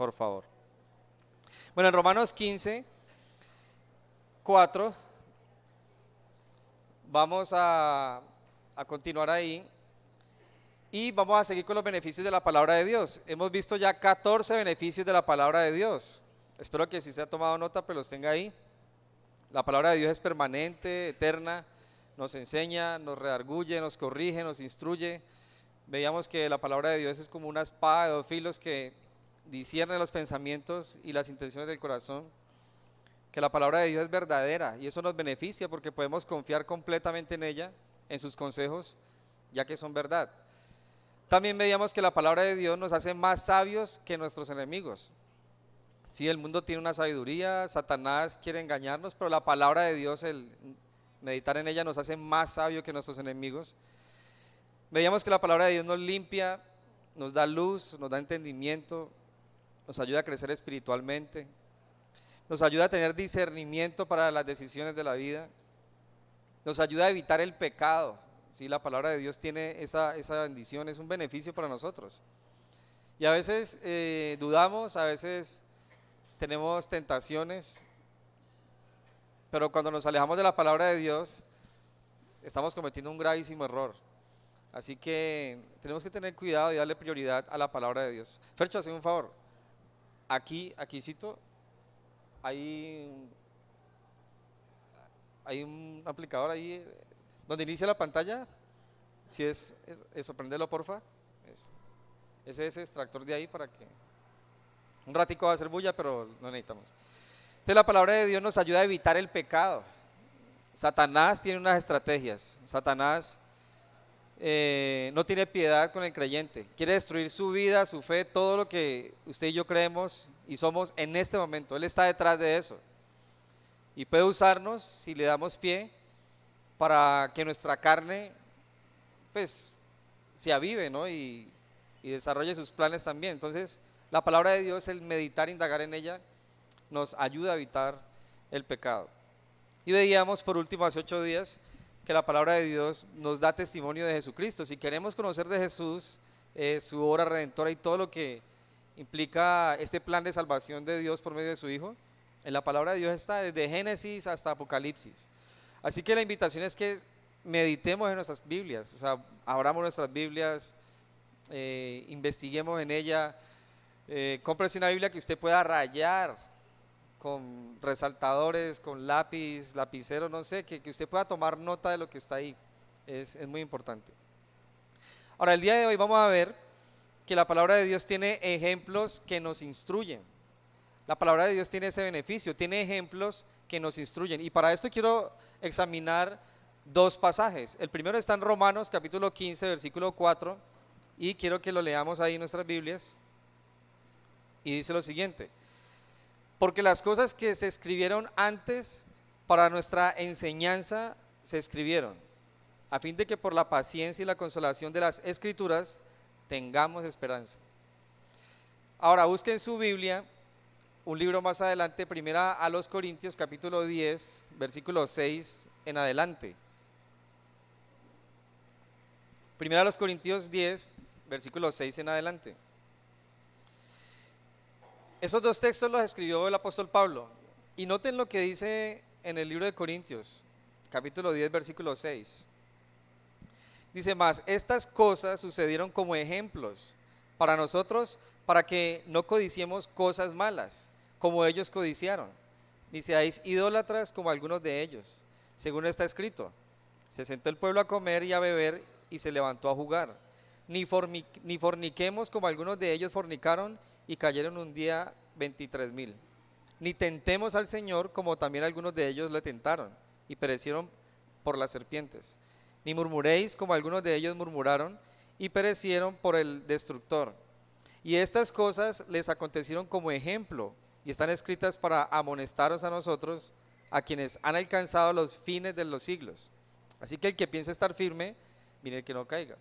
por favor. Bueno, en Romanos 15, 4, vamos a continuar ahí y vamos a seguir con los beneficios de la palabra de Dios. Hemos visto ya 14 beneficios de la palabra de Dios. Espero que si se ha tomado nota, pues los tenga ahí. La palabra de Dios es permanente, eterna, nos enseña, nos redarguye, nos corrige, nos instruye. Veíamos que la palabra de Dios es como una espada de dos filos que discierne los pensamientos y las intenciones del corazón. Que la palabra de Dios es verdadera y eso nos beneficia porque podemos confiar completamente en ella, en sus consejos, ya que son verdad. También veíamos que la palabra de Dios nos hace más sabios que nuestros enemigos. Sí, el mundo tiene una sabiduría, Satanás quiere engañarnos, pero la palabra de Dios, el meditar en ella nos hace más sabios que nuestros enemigos. Veíamos que la palabra de Dios nos limpia, nos da luz, nos da entendimiento, nos ayuda a crecer espiritualmente, nos ayuda a tener discernimiento para las decisiones de la vida, nos ayuda a evitar el pecado. Sí, la palabra de Dios tiene esa bendición, es un beneficio para nosotros. Y a veces dudamos, a veces tenemos tentaciones, pero cuando nos alejamos de la palabra de Dios, estamos cometiendo un gravísimo error. Así que tenemos que tener cuidado y darle prioridad a la palabra de Dios. Fercho, hazme un favor. Aquícito, hay un aplicador ahí donde inicia la pantalla. Si es eso, prendelo porfa. Ese extractor de ahí para que un ratico va a hacer bulla, pero no necesitamos. Entonces la palabra de Dios nos ayuda a evitar el pecado. Satanás tiene unas estrategias. Satanás no tiene piedad con el creyente, quiere destruir su vida, su fe, todo lo que usted y yo creemos y somos en este momento. Él está detrás de eso y puede usarnos si le damos pie para que nuestra carne pues se avive, ¿no? y desarrolle sus planes también. Entonces la palabra de Dios, el meditar, indagar en ella, nos ayuda a evitar el pecado. Y veíamos por último hace 8 días que la palabra de Dios nos da testimonio de Jesucristo. Si queremos conocer de Jesús, su obra redentora y todo lo que implica este plan de salvación de Dios por medio de su Hijo, en la palabra de Dios está desde Génesis hasta Apocalipsis. Así que la invitación es que meditemos en nuestras Biblias, o sea, abramos nuestras Biblias, investiguemos en ella, cómprese una Biblia que usted pueda rayar con resaltadores, con lápiz, lapicero, no sé, que usted pueda tomar nota de lo que está ahí, es muy importante. Ahora, el día de hoy vamos a ver que la palabra de Dios tiene ejemplos que nos instruyen. La palabra de Dios tiene ese beneficio, tiene ejemplos que nos instruyen. Y para esto quiero examinar 2 pasajes. El primero está en Romanos capítulo 15, versículo 4, y quiero que lo leamos ahí en nuestras Biblias. Y dice lo siguiente: porque las cosas que se escribieron antes para nuestra enseñanza se escribieron, a fin de que por la paciencia y la consolación de las Escrituras tengamos esperanza. Ahora busquen su Biblia, un libro más adelante, Primera a los Corintios, capítulo 10, versículo 6 en adelante. Primera a los Corintios 10, versículo 6 en adelante. Esos 2 textos los escribió el apóstol Pablo. Y noten lo que dice en el libro de Corintios, capítulo 10, versículo 6. Dice más: estas cosas sucedieron como ejemplos para nosotros, para que no codiciemos cosas malas, como ellos codiciaron, ni seáis idólatras como algunos de ellos. Según está escrito: se sentó el pueblo a comer y a beber y se levantó a jugar. Ni forniquemos como algunos de ellos fornicaron y cayeron un día 23,000. Ni tentemos al Señor como también algunos de ellos le tentaron y perecieron por las serpientes. Ni murmuréis como algunos de ellos murmuraron y perecieron por el destructor. Y estas cosas les acontecieron como ejemplo y están escritas para amonestaros a nosotros, a quienes han alcanzado los fines de los siglos. Así que el que piensa estar firme, mire que no caiga.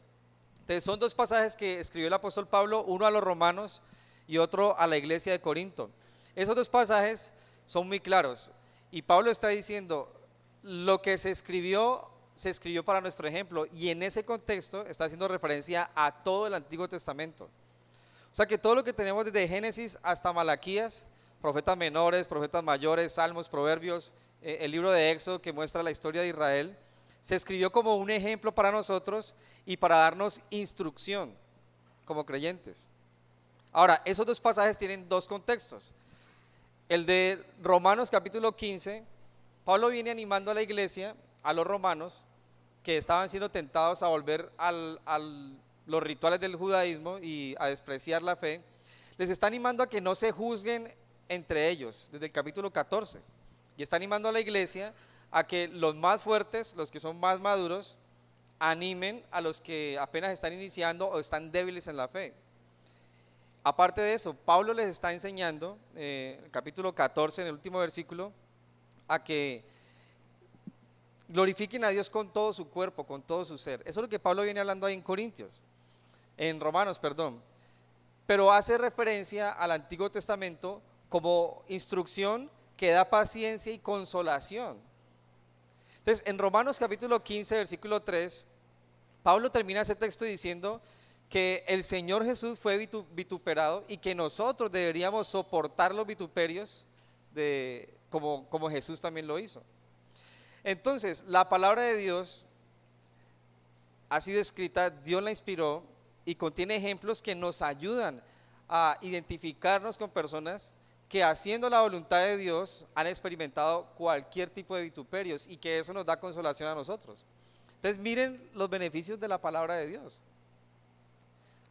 Entonces son 2 pasajes que escribió el apóstol Pablo, uno a los romanos y otro a la iglesia de Corinto. Esos 2 pasajes son muy claros y Pablo está diciendo: lo que se escribió para nuestro ejemplo, y en ese contexto está haciendo referencia a todo el Antiguo Testamento. O sea que todo lo que tenemos desde Génesis hasta Malaquías, profetas menores, profetas mayores, salmos, proverbios, el libro de Éxodo que muestra la historia de Israel, se escribió como un ejemplo para nosotros y para darnos instrucción como creyentes. Ahora, esos dos pasajes tienen dos contextos. El de Romanos capítulo 15, Pablo viene animando a la iglesia, a los romanos, que estaban siendo tentados a volver a los rituales del judaísmo y a despreciar la fe. Les está animando a que no se juzguen entre ellos, desde el capítulo 14. Y está animando a la iglesia a que los más fuertes, los que son más maduros, animen a los que apenas están iniciando o están débiles en la fe. Aparte de eso, Pablo les está enseñando, el capítulo 14, en el último versículo, a que glorifiquen a Dios con todo su cuerpo, con todo su ser. Eso es lo que Pablo viene hablando ahí en Romanos, perdón. Pero hace referencia al Antiguo Testamento como instrucción que da paciencia y consolación. Entonces, en Romanos capítulo 15, versículo 3, Pablo termina ese texto diciendo que el Señor Jesús fue vituperado y que nosotros deberíamos soportar los vituperios como Jesús también lo hizo. Entonces, la palabra de Dios ha sido escrita, Dios la inspiró y contiene ejemplos que nos ayudan a identificarnos con personas que haciendo la voluntad de Dios han experimentado cualquier tipo de vituperios y que eso nos da consolación a nosotros. Entonces miren los beneficios de la palabra de Dios.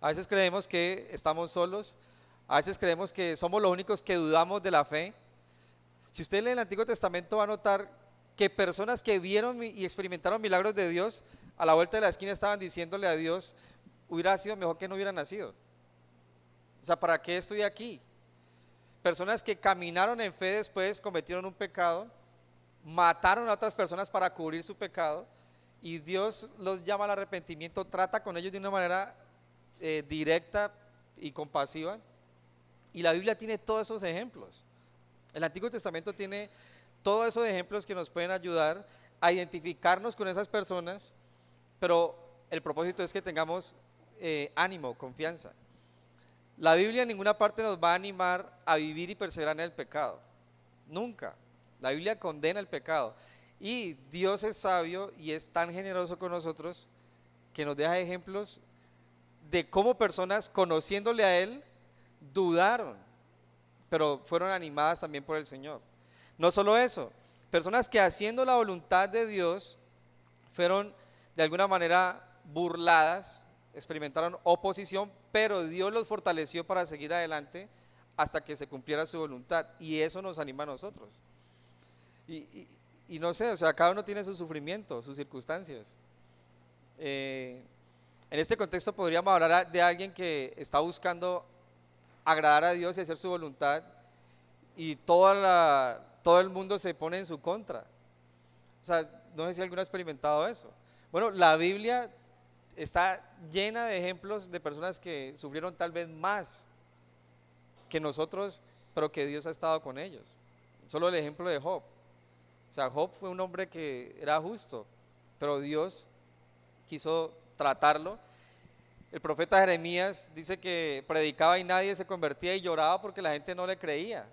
A veces creemos que estamos solos, a veces creemos que somos los únicos que dudamos de la fe. Si usted lee el Antiguo Testamento va a notar que personas que vieron y experimentaron milagros de Dios, a la vuelta de la esquina estaban diciéndole a Dios, hubiera sido mejor que no hubiera nacido. O sea, ¿para qué estoy aquí? Personas que caminaron en fe después cometieron un pecado, mataron a otras personas para cubrir su pecado y Dios los llama al arrepentimiento, trata con ellos de una manera directa y compasiva. Y la Biblia tiene todos esos ejemplos. El Antiguo Testamento tiene todos esos ejemplos que nos pueden ayudar a identificarnos con esas personas, pero el propósito es que tengamos ánimo, confianza. La Biblia en ninguna parte nos va a animar a vivir y perseverar en el pecado, nunca. La Biblia condena el pecado y Dios es sabio y es tan generoso con nosotros que nos deja ejemplos de cómo personas conociéndole a Él dudaron, pero fueron animadas también por el Señor. No solo eso, personas que haciendo la voluntad de Dios fueron de alguna manera burladas, experimentaron oposición, pero Dios los fortaleció para seguir adelante hasta que se cumpliera su voluntad y eso nos anima a nosotros. Y no sé, o sea, cada uno tiene su sufrimiento, sus circunstancias. En este contexto podríamos hablar de alguien que está buscando agradar a Dios y hacer su voluntad y todo el mundo se pone en su contra. O sea, no sé si alguno ha experimentado eso. Bueno, la Biblia está llena de ejemplos de personas que sufrieron tal vez más que nosotros, pero que Dios ha estado con ellos. Solo el ejemplo de Job. O sea, Job fue un hombre que era justo, pero Dios quiso tratarlo. El profeta Jeremías dice que predicaba y nadie se convertía y lloraba porque la gente no le creía,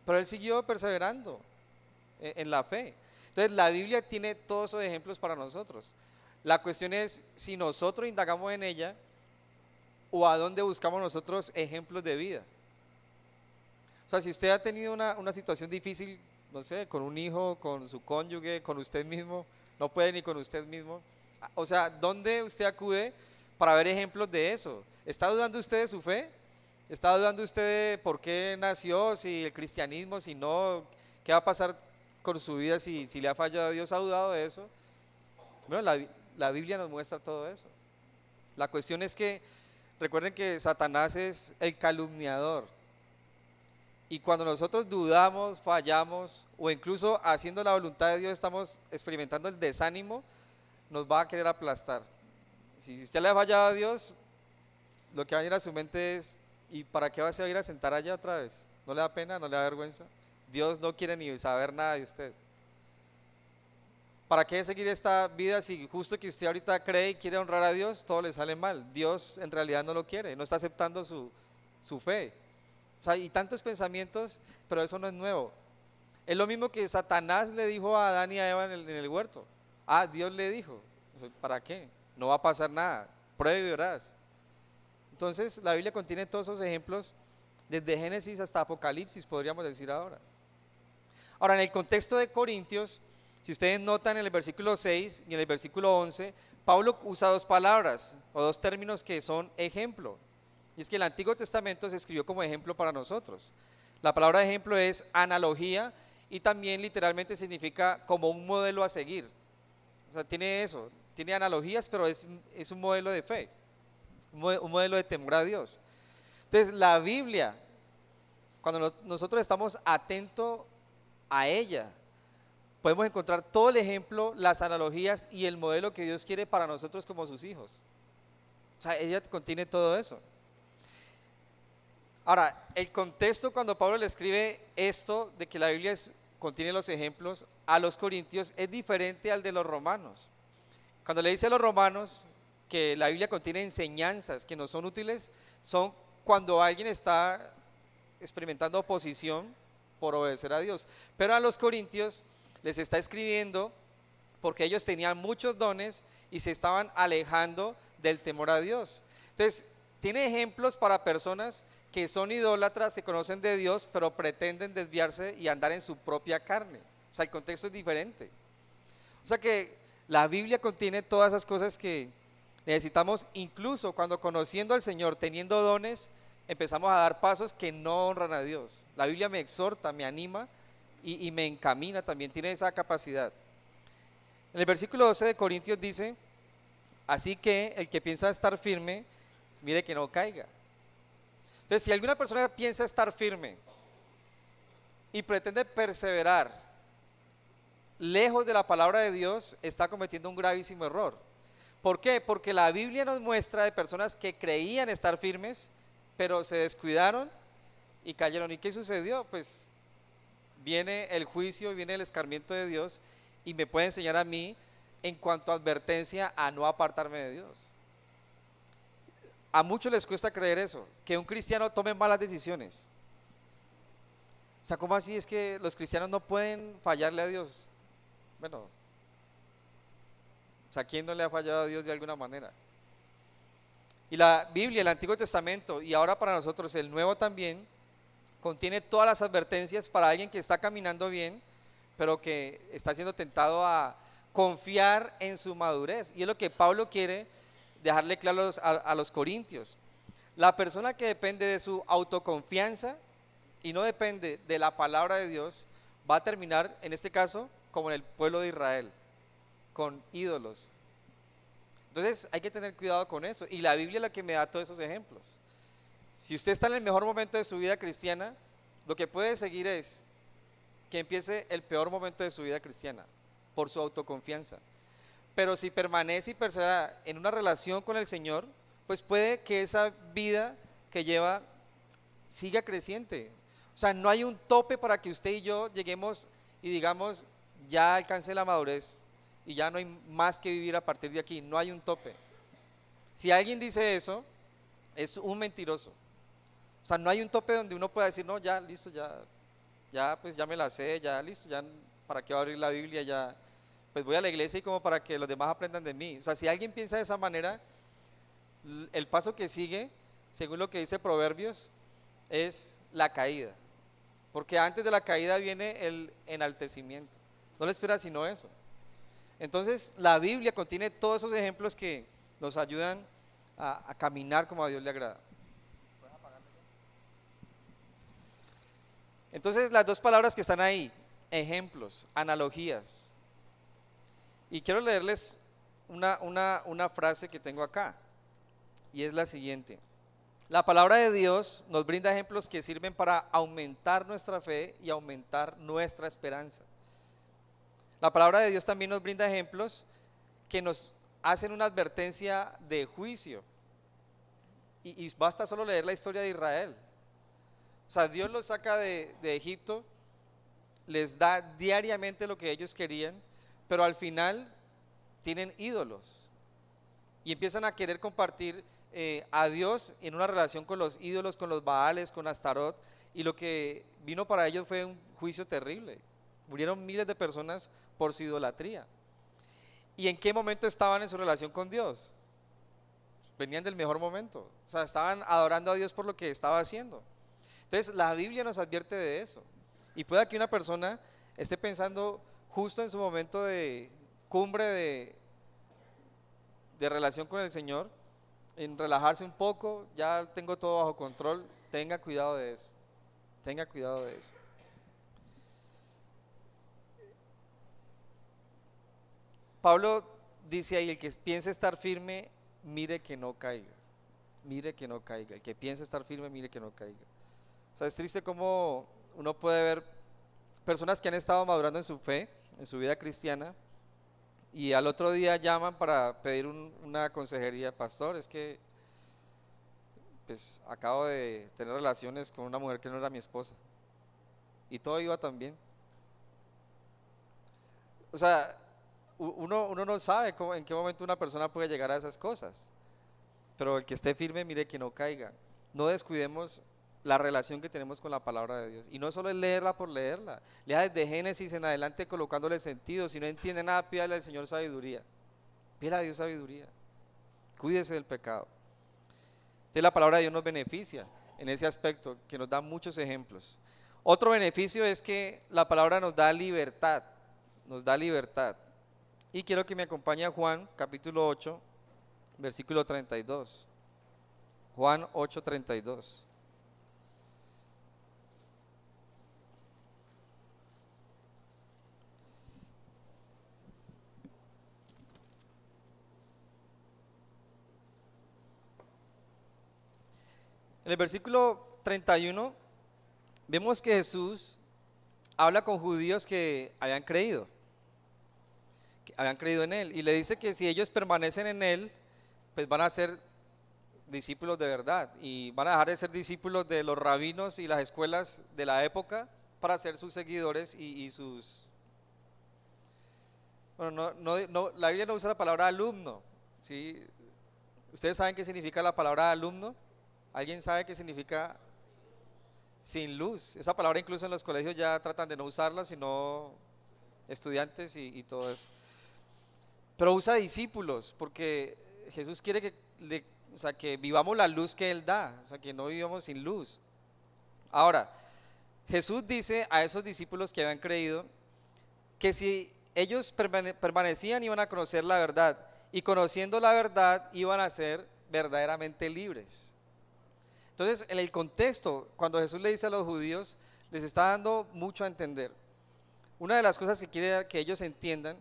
pero él siguió perseverando en la fe. Entonces la Biblia tiene todos esos ejemplos para nosotros. La cuestión es si nosotros indagamos en ella o a dónde buscamos nosotros ejemplos de vida. O sea, si usted ha tenido una situación difícil, no sé, con un hijo, con su cónyuge, con usted mismo, no puede ni con usted mismo. O sea, ¿dónde usted acude para ver ejemplos de eso? ¿Está dudando usted de su fe? ¿Está dudando usted de por qué nació, si el cristianismo, si no, qué va a pasar con su vida si le ha fallado a Dios? ¿Ha dudado de eso? Bueno, la Biblia nos muestra todo eso. La cuestión es que recuerden que Satanás es el calumniador. Y cuando nosotros dudamos, fallamos o incluso haciendo la voluntad de Dios estamos experimentando el desánimo, nos va a querer aplastar. Si usted le ha fallado a Dios, lo que va a venir a su mente es, ¿y para qué se va a ir a sentar allá otra vez? ¿No le da pena? ¿No le da vergüenza? Dios no quiere ni saber nada de usted. ¿Para qué seguir esta vida si justo que usted ahorita cree y quiere honrar a Dios, todo le sale mal? Dios en realidad no lo quiere, no está aceptando su fe. O sea, y tantos pensamientos, pero eso no es nuevo. Es lo mismo que Satanás le dijo a Adán y a Eva en el huerto. Ah, Dios le dijo. O sea, ¿para qué? No va a pasar nada. Pruebe y verás. Entonces, la Biblia contiene todos esos ejemplos, desde Génesis hasta Apocalipsis, podríamos decir ahora. Ahora, en el contexto de Corintios, si ustedes notan en el versículo 6 y en el versículo 11, Pablo usa dos palabras o dos términos que son ejemplo. Y es que el Antiguo Testamento se escribió como ejemplo para nosotros. La palabra ejemplo es analogía y también literalmente significa como un modelo a seguir. O sea, tiene eso, tiene analogías, pero es un modelo de fe, un modelo de temor a Dios. Entonces, la Biblia, cuando nosotros estamos atentos a ella, podemos encontrar todo el ejemplo, las analogías y el modelo que Dios quiere para nosotros como sus hijos. O sea, ella contiene todo eso. Ahora, el contexto cuando Pablo le escribe esto de que la Biblia contiene los ejemplos a los corintios es diferente al de los romanos. Cuando le dice a los romanos que la Biblia contiene enseñanzas que no son útiles, son cuando alguien está experimentando oposición por obedecer a Dios. Pero a los corintios les está escribiendo porque ellos tenían muchos dones y se estaban alejando del temor a Dios. Entonces, tiene ejemplos para personas que son idólatras, se conocen de Dios, pero pretenden desviarse y andar en su propia carne. O sea, el contexto es diferente. O sea que la Biblia contiene todas esas cosas que necesitamos, incluso cuando conociendo al Señor, teniendo dones, empezamos a dar pasos que no honran a Dios. La Biblia me exhorta, me anima y me encamina también, tiene esa capacidad. En el versículo 12 de Corintios dice, así que el que piensa estar firme, mire que no caiga. Entonces, si alguna persona piensa estar firme y pretende perseverar lejos de la palabra de Dios, está cometiendo un gravísimo error. ¿Por qué? Porque la Biblia nos muestra de personas que creían estar firmes, pero se descuidaron y cayeron. ¿Y qué sucedió? Pues viene el juicio, viene el escarmiento de Dios y me puede enseñar a mí en cuanto a advertencia a no apartarme de Dios. A muchos les cuesta creer eso, que un cristiano tome malas decisiones. O sea, ¿cómo así es que los cristianos no pueden fallarle a Dios? Bueno, o sea, ¿quién no le ha fallado a Dios de alguna manera? Y la Biblia, el Antiguo Testamento, y ahora para nosotros el Nuevo también, contiene todas las advertencias para alguien que está caminando bien, pero que está siendo tentado a confiar en su madurez. Y es lo que Pablo quiere dejarle claro a los corintios. La persona que depende de su autoconfianza y no depende de la palabra de Dios, va a terminar, en este caso, como en el pueblo de Israel, con ídolos. Entonces hay que tener cuidado con eso. Y la Biblia es la que me da todos esos ejemplos. Si usted está en el mejor momento de su vida cristiana, lo que puede seguir es que empiece el peor momento de su vida cristiana, por su autoconfianza. Pero si permanece y persevera en una relación con el Señor, pues puede que esa vida que lleva siga creciente. O sea, no hay un tope para que usted y yo lleguemos y digamos, ya alcancé la madurez y ya no hay más que vivir a partir de aquí. No hay un tope. Si alguien dice eso, es un mentiroso. O sea, no hay un tope donde uno pueda decir, no, ya, listo, ya, pues ya me la sé, ya, listo, ya, ¿para qué va a abrir la Biblia? Ya, pues voy a la iglesia y como para que los demás aprendan de mí. O sea, si alguien piensa de esa manera, el paso que sigue, según lo que dice Proverbios, es la caída. Porque antes de la caída viene el enaltecimiento. No le espera sino eso. Entonces, la Biblia contiene todos esos ejemplos que nos ayudan a caminar como a Dios le agrada. Entonces, las dos palabras que están ahí, ejemplos, analogías. Y quiero leerles una frase que tengo acá, y es la siguiente. La palabra de Dios nos brinda ejemplos que sirven para aumentar nuestra fe y aumentar nuestra esperanza. La palabra de Dios también nos brinda ejemplos que nos hacen una advertencia de juicio. Y basta solo leer la historia de Israel. O sea, Dios los saca de Egipto, les da diariamente lo que ellos querían, pero al final tienen ídolos y empiezan a querer compartir a Dios en una relación con los ídolos, con los Baales, con Astarot, y lo que vino para ellos fue un juicio terrible. Murieron miles de personas por su idolatría. ¿Y en qué momento estaban en su relación con Dios? Venían del mejor momento, o sea, estaban adorando a Dios por lo que estaba haciendo. Entonces la Biblia nos advierte de eso, y puede que una persona esté pensando justo en su momento de cumbre de relación con el Señor, en relajarse un poco, ya tengo todo bajo control. Tenga cuidado de eso, tenga cuidado de eso. Pablo dice ahí, el que piense estar firme, mire que no caiga, mire que no caiga, el que piense estar firme, mire que no caiga. O sea, es triste como uno puede ver personas que han estado madurando en su fe, en su vida cristiana, y al otro día llaman para pedir una consejería. Pastor, es que pues acabo de tener relaciones con una mujer que no era mi esposa, y todo iba tan bien. O sea, uno no sabe en qué momento una persona puede llegar a esas cosas, pero el que esté firme, mire que no caiga. No descuidemos la relación que tenemos con la palabra de Dios, y no solo es leerla por leerla, lea desde Génesis en adelante colocándole sentido. Si no entiende nada, pídale al Señor sabiduría, pídale a Dios sabiduría, cuídese del pecado. Entonces la palabra de Dios nos beneficia en ese aspecto, que nos da muchos ejemplos. Otro beneficio es que la palabra nos da libertad, nos da libertad. Y quiero que me acompañe a Juan capítulo 8, versículo 32. Juan 8, 32. En el versículo 31 vemos que Jesús habla con judíos que habían creído en Él, y le dice que si ellos permanecen en Él, pues van a ser discípulos de verdad, y van a dejar de ser discípulos de los rabinos y las escuelas de la época para ser sus seguidores y sus... Bueno, la Biblia no usa la palabra alumno, ¿sí? ¿Ustedes saben qué significa la palabra alumno? ¿Alguien sabe qué significa sin luz? Esa palabra incluso en los colegios ya tratan de no usarla, sino estudiantes y todo eso. Pero usa discípulos, porque Jesús quiere o sea, que vivamos la luz que Él da, o sea, que no vivamos sin luz. Ahora, Jesús dice a esos discípulos que habían creído que si ellos permanecían, iban a conocer la verdad, y conociendo la verdad iban a ser verdaderamente libres. Entonces, en el contexto, cuando Jesús le dice a los judíos, les está dando mucho a entender. Una de las cosas que quiere que ellos entiendan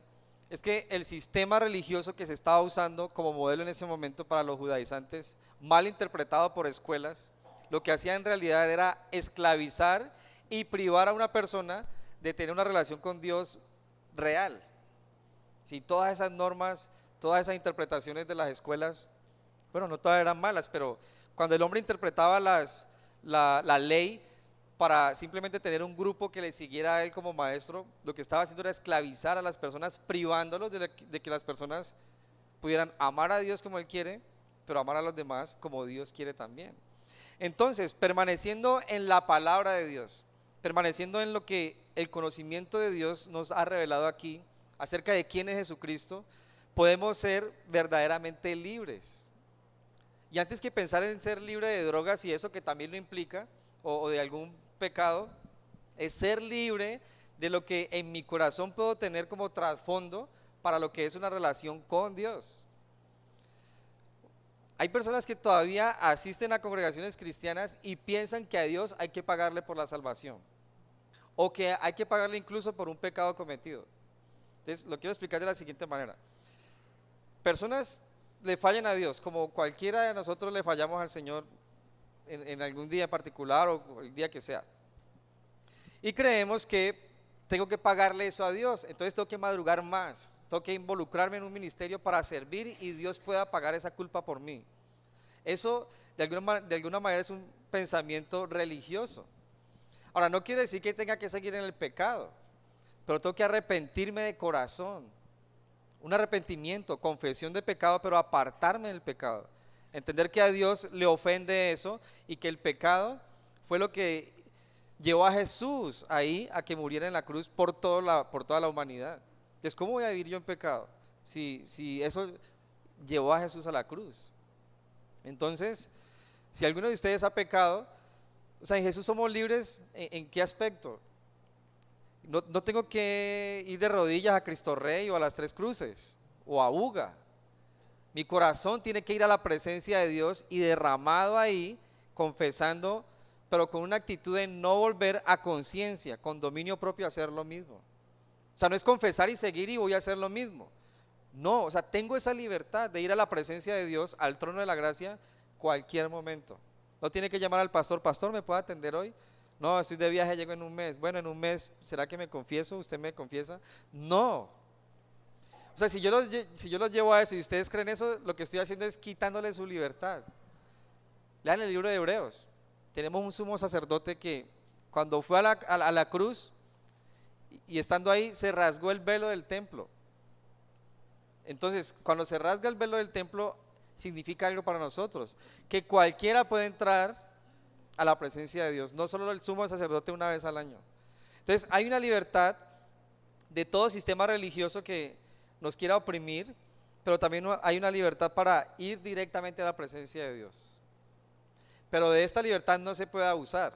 es que el sistema religioso que se estaba usando como modelo en ese momento para los judaizantes, mal interpretado por escuelas, lo que hacía en realidad era esclavizar y privar a una persona de tener una relación con Dios real. Si todas esas normas, todas esas interpretaciones de las escuelas, bueno, no todas eran malas, pero cuando el hombre interpretaba la ley para simplemente tener un grupo que le siguiera a él como maestro, lo que estaba haciendo era esclavizar a las personas, privándolos de que las personas pudieran amar a Dios como Él quiere, pero amar a los demás como Dios quiere también. Entonces, permaneciendo en la palabra de Dios, permaneciendo en lo que el conocimiento de Dios nos ha revelado aquí acerca de quién es Jesucristo, podemos ser verdaderamente libres. Y antes que pensar en ser libre de drogas y eso que también lo implica, o de algún pecado, es ser libre de lo que en mi corazón puedo tener como trasfondo para lo que es una relación con Dios. Hay personas que todavía asisten a congregaciones cristianas y piensan que a Dios hay que pagarle por la salvación, o que hay que pagarle incluso por un pecado cometido. Entonces, lo quiero explicar de la siguiente manera. Personas le fallan a Dios, como cualquiera de nosotros le fallamos al Señor en algún día en particular o el día que sea. Y creemos que tengo que pagarle eso a Dios, entonces tengo que madrugar más, tengo que involucrarme en un ministerio para servir y Dios pueda pagar esa culpa por mí. Eso de alguna manera es un pensamiento religioso. Ahora, no quiere decir que tenga que seguir en el pecado, pero tengo que arrepentirme de corazón. Un arrepentimiento, confesión de pecado, pero apartarme del pecado. Entender que a Dios le ofende eso y que el pecado fue lo que llevó a Jesús ahí a que muriera en la cruz por toda la humanidad. Entonces, ¿cómo voy a vivir yo en pecado si eso llevó a Jesús a la cruz? Entonces, si alguno de ustedes ha pecado, o sea, en Jesús somos libres, ¿en qué aspecto? No tengo que ir de rodillas a Cristo Rey o a las Tres Cruces o a Uga. Mi corazón tiene que ir a la presencia de Dios y derramado ahí, confesando, pero con una actitud de no volver a conciencia, con dominio propio a hacer lo mismo. O sea, no es confesar y seguir y voy a hacer lo mismo. No, o sea, tengo esa libertad de ir a la presencia de Dios, al trono de la gracia, cualquier momento. No tiene que llamar al pastor, pastor, ¿me puede atender hoy? No, estoy de viaje, llego en un mes. Bueno, en un mes, ¿será que me confieso? ¿Usted me confiesa? No. O sea, si yo los llevo a eso y ustedes creen eso, lo que estoy haciendo es quitándole su libertad. Lean el libro de Hebreos. Tenemos un sumo sacerdote que cuando fue a la cruz y estando ahí se rasgó el velo del templo. Entonces, cuando se rasga el velo del templo, significa algo para nosotros, que cualquiera puede entrar a la presencia de Dios, no solo el sumo sacerdote una vez al año. Entonces, hay una libertad de todo sistema religioso que nos quiera oprimir, pero también hay una libertad para ir directamente a la presencia de Dios. Pero de esta libertad no se puede abusar.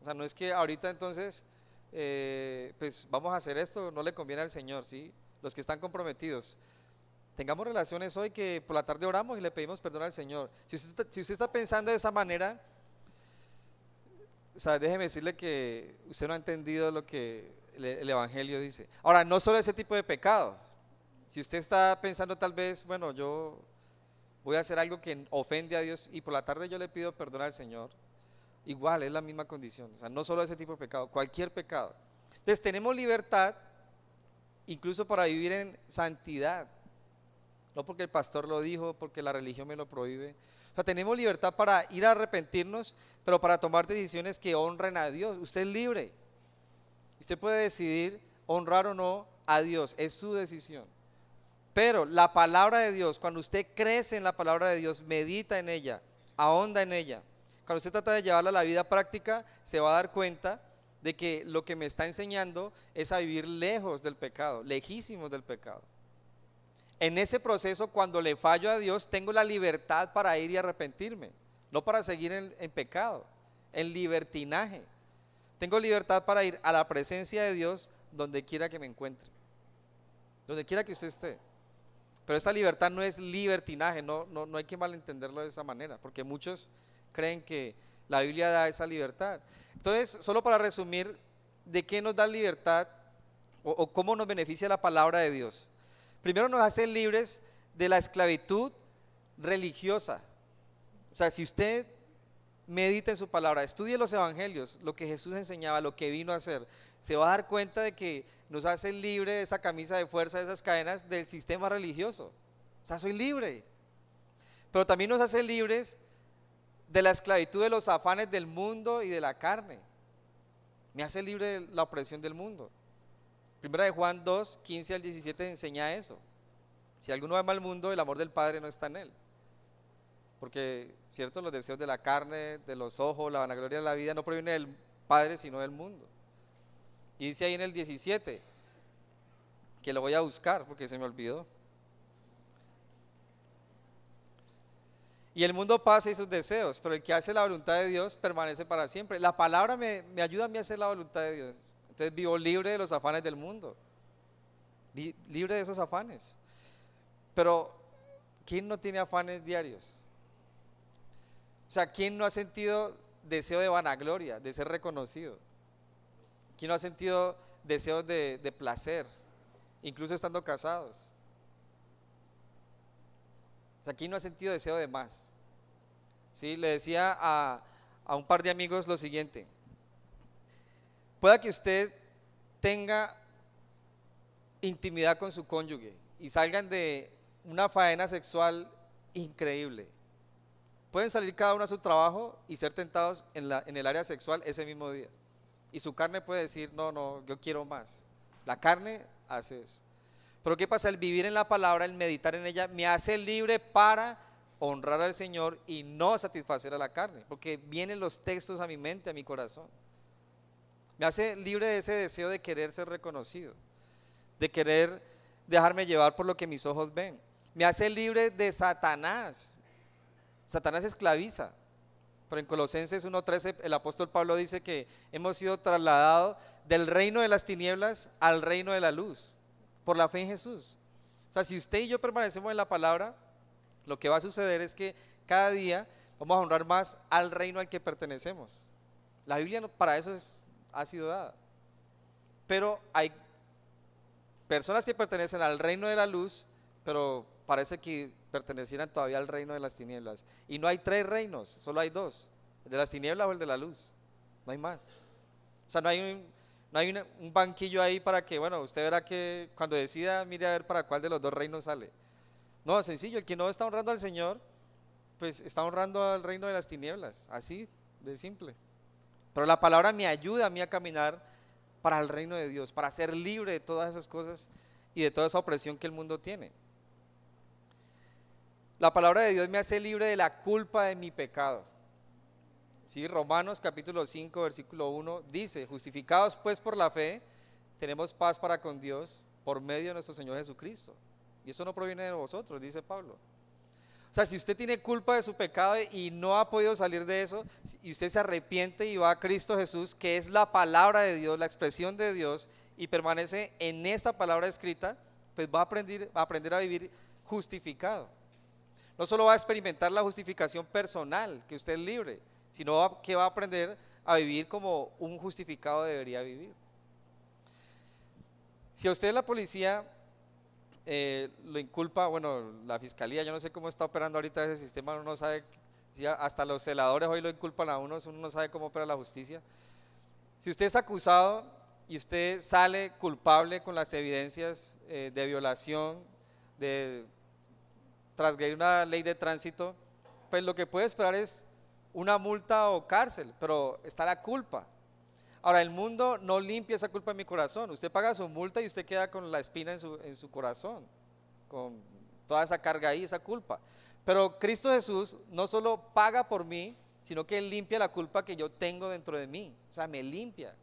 O sea, no es que ahorita entonces, pues vamos a hacer esto, no le conviene al Señor, ¿sí? Los que están comprometidos, tengamos relaciones hoy, que por la tarde oramos y le pedimos perdón al Señor. Si usted está pensando de esa manera, o sea, déjeme decirle que usted no ha entendido lo que el Evangelio dice. Ahora, no solo ese tipo de pecado. Si usted está pensando tal vez, bueno, yo voy a hacer algo que ofende a Dios y por la tarde yo le pido perdón al Señor, igual es la misma condición. O sea, no solo ese tipo de pecado, cualquier pecado. Entonces tenemos libertad incluso para vivir en santidad. No porque el pastor lo dijo, porque la religión me lo prohíbe. O sea, tenemos libertad para ir a arrepentirnos, pero para tomar decisiones que honren a Dios. Usted es libre. Usted puede decidir honrar o no a Dios, es su decisión. Pero la palabra de Dios, cuando usted crece en la palabra de Dios, medita en ella, ahonda en ella, cuando usted trata de llevarla a la vida práctica, se va a dar cuenta de que lo que me está enseñando es a vivir lejos del pecado, lejísimos del pecado. En ese proceso, cuando le fallo a Dios, tengo la libertad para ir y arrepentirme, no para seguir en pecado, en libertinaje. Tengo libertad para ir a la presencia de Dios donde quiera que me encuentre, donde quiera que usted esté. Pero esta libertad no es libertinaje, no hay que malentenderlo de esa manera, porque muchos creen que la Biblia da esa libertad. Entonces, solo para resumir, ¿de qué nos da libertad o cómo nos beneficia la palabra de Dios? Primero, nos hace libres de la esclavitud religiosa. O sea, si usted medita en su palabra, estudie los evangelios, lo que Jesús enseñaba, lo que vino a hacer, se va a dar cuenta de que nos hace libre de esa camisa de fuerza, de esas cadenas del sistema religioso. O sea, soy libre. Pero también nos hace libres de la esclavitud de los afanes del mundo y de la carne. Me hace libre de la opresión del mundo. Primera de Juan 2, 15 al 17 enseña eso. Si alguno ama al mundo, el amor del Padre no está en él. Porque, cierto, los deseos de la carne, de los ojos, la vanagloria de la vida no proviene del Padre, sino del mundo. Y dice ahí en el 17, que lo voy a buscar porque se me olvidó. Y el mundo pasa y sus deseos, pero el que hace la voluntad de Dios permanece para siempre. La palabra me ayuda a mí a hacer la voluntad de Dios. Entonces vivo libre de los afanes del mundo, libre de esos afanes. Pero, ¿quién no tiene afanes diarios? O sea, ¿quién no ha sentido deseo de vanagloria, de ser reconocido? ¿Quién no ha sentido deseos de placer, incluso estando casados? O sea, ¿quién no ha sentido deseo de más? ¿Sí? Le decía a un par de amigos lo siguiente: pueda que usted tenga intimidad con su cónyuge y salgan de una faena sexual increíble. Pueden salir cada uno a su trabajo y ser tentados en el área sexual ese mismo día. Y su carne puede decir, no, yo quiero más. La carne hace eso. Pero ¿qué pasa? El vivir en la palabra, el meditar en ella, me hace libre para honrar al Señor y no satisfacer a la carne, porque vienen los textos a mi mente, a mi corazón. Me hace libre de ese deseo de querer ser reconocido, de querer dejarme llevar por lo que mis ojos ven. Me hace libre de Satanás. Satanás esclaviza. Pero en Colosenses 1:13 el apóstol Pablo dice que hemos sido trasladados del reino de las tinieblas al reino de la luz, por la fe en Jesús. O sea, si usted y yo permanecemos en la palabra, lo que va a suceder es que cada día vamos a honrar más al reino al que pertenecemos. La Biblia para eso ha sido dada. Pero hay personas que pertenecen al reino de la luz, pero parece que pertenecieran todavía al reino de las tinieblas. Y no hay 3 reinos, solo hay 2, el de las tinieblas o el de la luz, no hay más. O sea, no hay un banquillo ahí para que, bueno, usted verá que cuando decida, mire a ver para cuál de los 2 reinos sale. No, sencillo, el que no está honrando al Señor, pues está honrando al reino de las tinieblas, así de simple. Pero la palabra me ayuda a mí a caminar para el reino de Dios, para ser libre de todas esas cosas y de toda esa opresión que el mundo tiene. La palabra de Dios me hace libre de la culpa de mi pecado. Sí, Romanos capítulo 5, versículo 1 dice: justificados pues por la fe, tenemos paz para con Dios por medio de nuestro Señor Jesucristo. Y eso no proviene de vosotros, dice Pablo. O sea, si usted tiene culpa de su pecado y no ha podido salir de eso, y usted se arrepiente y va a Cristo Jesús, que es la palabra de Dios, la expresión de Dios, y permanece en esta palabra escrita, pues va a aprender a vivir justificado. No solo va a experimentar la justificación personal, que usted es libre, sino que va a aprender a vivir como un justificado debería vivir. Si a usted la policía lo inculpa, bueno, la fiscalía, yo no sé cómo está operando ahorita ese sistema, uno no sabe, si hasta los celadores hoy lo inculpan a uno no sabe cómo opera la justicia. Si usted es acusado y usted sale culpable con las evidencias de violación, de transgredir una ley de tránsito, pues lo que puede esperar es una multa o cárcel, pero está la culpa. Ahora, el mundo no limpia esa culpa en mi corazón. Usted paga su multa y usted queda con la espina en su corazón, con toda esa carga ahí, esa culpa. Pero Cristo Jesús no solo paga por mí, sino que Él limpia la culpa que yo tengo dentro de mí. O sea, me limpia,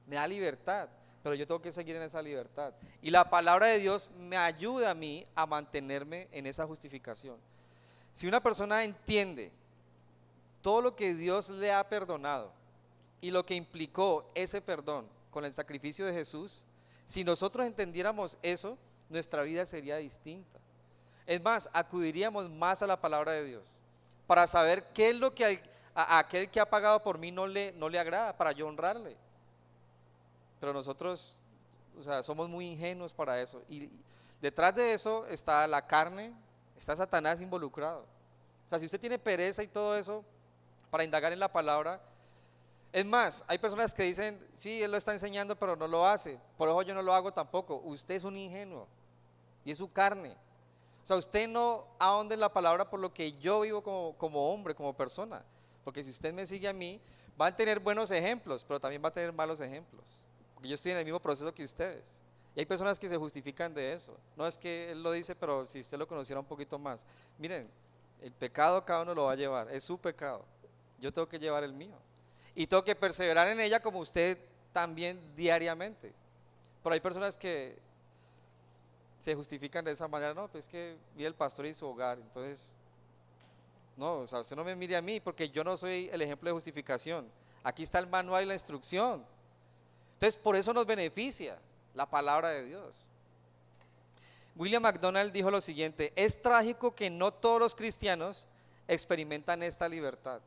me da libertad, pero yo tengo que seguir en esa libertad. Y la palabra de Dios me ayuda a mí a mantenerme en esa justificación. Si una persona entiende todo lo que Dios le ha perdonado y lo que implicó ese perdón con el sacrificio de Jesús, si nosotros entendiéramos eso, nuestra vida sería distinta. Es más, acudiríamos más a la palabra de Dios para saber qué es lo que a aquel que ha pagado por mí no le agrada, para yo honrarle. Pero nosotros, o sea, somos muy ingenuos para eso. Y detrás de eso está la carne, está Satanás involucrado. O sea, si usted tiene pereza y todo eso para indagar en la palabra, es más, hay personas que dicen, sí, él lo está enseñando, pero no lo hace, por eso yo no lo hago tampoco. Usted es un ingenuo y es su carne. O sea, usted no ahonde en la palabra por lo que yo vivo como hombre, como persona. Porque si usted me sigue a mí, va a tener buenos ejemplos, pero también va a tener malos ejemplos. Porque yo estoy en el mismo proceso que ustedes. Y hay personas que se justifican de eso. No es que él lo dice, pero si usted lo conociera un poquito más. Miren, el pecado cada uno lo va a llevar, es su pecado. Yo tengo que llevar el mío. Y tengo que perseverar en ella como usted también diariamente. Pero hay personas que se justifican de esa manera, no, pues es que vive el pastor y su hogar, entonces, no, o sea, usted no me mire a mí porque yo no soy el ejemplo de justificación. Aquí está el manual y la instrucción. Entonces, por eso nos beneficia la palabra de Dios. William MacDonald dijo lo siguiente: es trágico que no todos los cristianos experimentan esta libertad,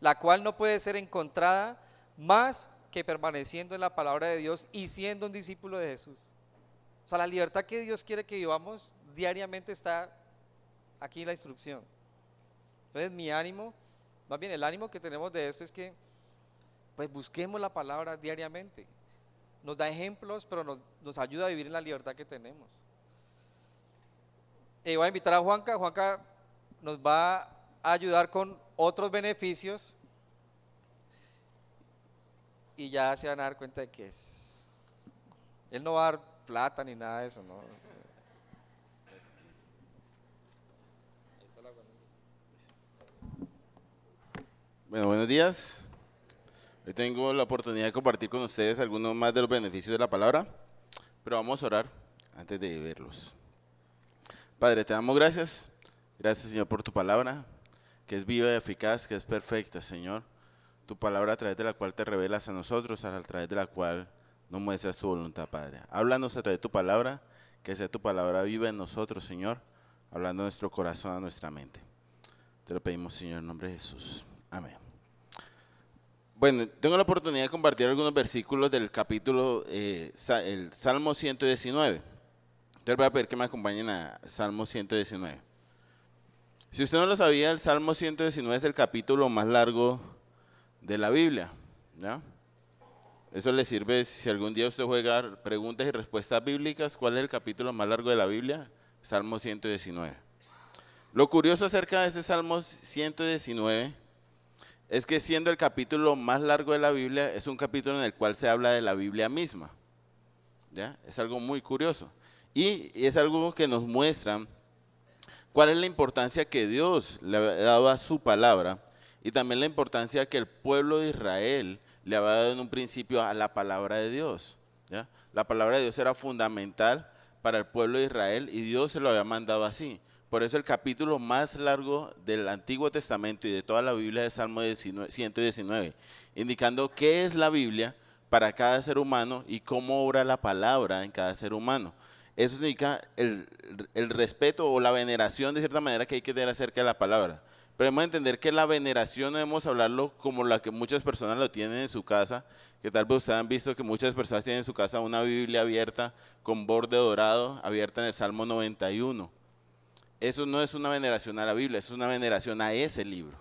la cual no puede ser encontrada más que permaneciendo en la palabra de Dios y siendo un discípulo de Jesús. O sea, la libertad que Dios quiere que vivamos diariamente está aquí en la instrucción. Entonces mi ánimo, más bien el ánimo que tenemos de esto es que pues busquemos la palabra diariamente. Nos da ejemplos, pero nos ayuda a vivir en la libertad que tenemos. Voy a invitar a Juanca. Juanca nos va a ayudar con otros beneficios y ya se van a dar cuenta de que él no va a dar plata ni nada de eso, ¿no? Ahí está la Bueno, buenos días. Hoy tengo la oportunidad de compartir con ustedes algunos más de los beneficios de la palabra, pero vamos a orar antes de verlos. Padre, te damos gracias. Gracias, Señor, por tu palabra, que es viva y eficaz, que es perfecta, Señor. Tu palabra a través de la cual te revelas a nosotros, a través de la cual nos muestras tu voluntad, Padre. Háblanos a través de tu palabra, que sea tu palabra viva en nosotros, Señor, hablando a nuestro corazón, a nuestra mente. Te lo pedimos, Señor, en nombre de Jesús. Amén. Bueno, tengo la oportunidad de compartir algunos versículos del capítulo, el Salmo 119. Entonces voy a pedir que me acompañen a Salmo 119. Si usted no lo sabía, el Salmo 119 es el capítulo más largo de la Biblia, ¿ya? Eso le sirve si algún día usted juega preguntas y respuestas bíblicas. ¿Cuál es el capítulo más largo de la Biblia? Salmo 119. Lo curioso acerca de ese Salmo 119 es que siendo el capítulo más largo de la Biblia, es un capítulo en el cual se habla de la Biblia misma, ¿ya? Es algo muy curioso. Y es algo que nos muestra cuál es la importancia que Dios le ha dado a su palabra y también la importancia que el pueblo de Israel le había dado en un principio a la palabra de Dios, ¿ya? La palabra de Dios era fundamental para el pueblo de Israel y Dios se lo había mandado así. Por eso el capítulo más largo del Antiguo Testamento y de toda la Biblia es Salmo 119, indicando qué es la Biblia para cada ser humano y cómo obra la palabra en cada ser humano. Eso significa el respeto o la veneración de cierta manera que hay que tener acerca de la palabra. Pero debemos entender que la veneración no debemos hablarlo como la que muchas personas lo tienen en su casa, que tal vez ustedes han visto que muchas personas tienen en su casa una Biblia abierta con borde dorado, abierta en el Salmo 91. Eso no es una veneración a la Biblia, eso es una veneración a ese libro,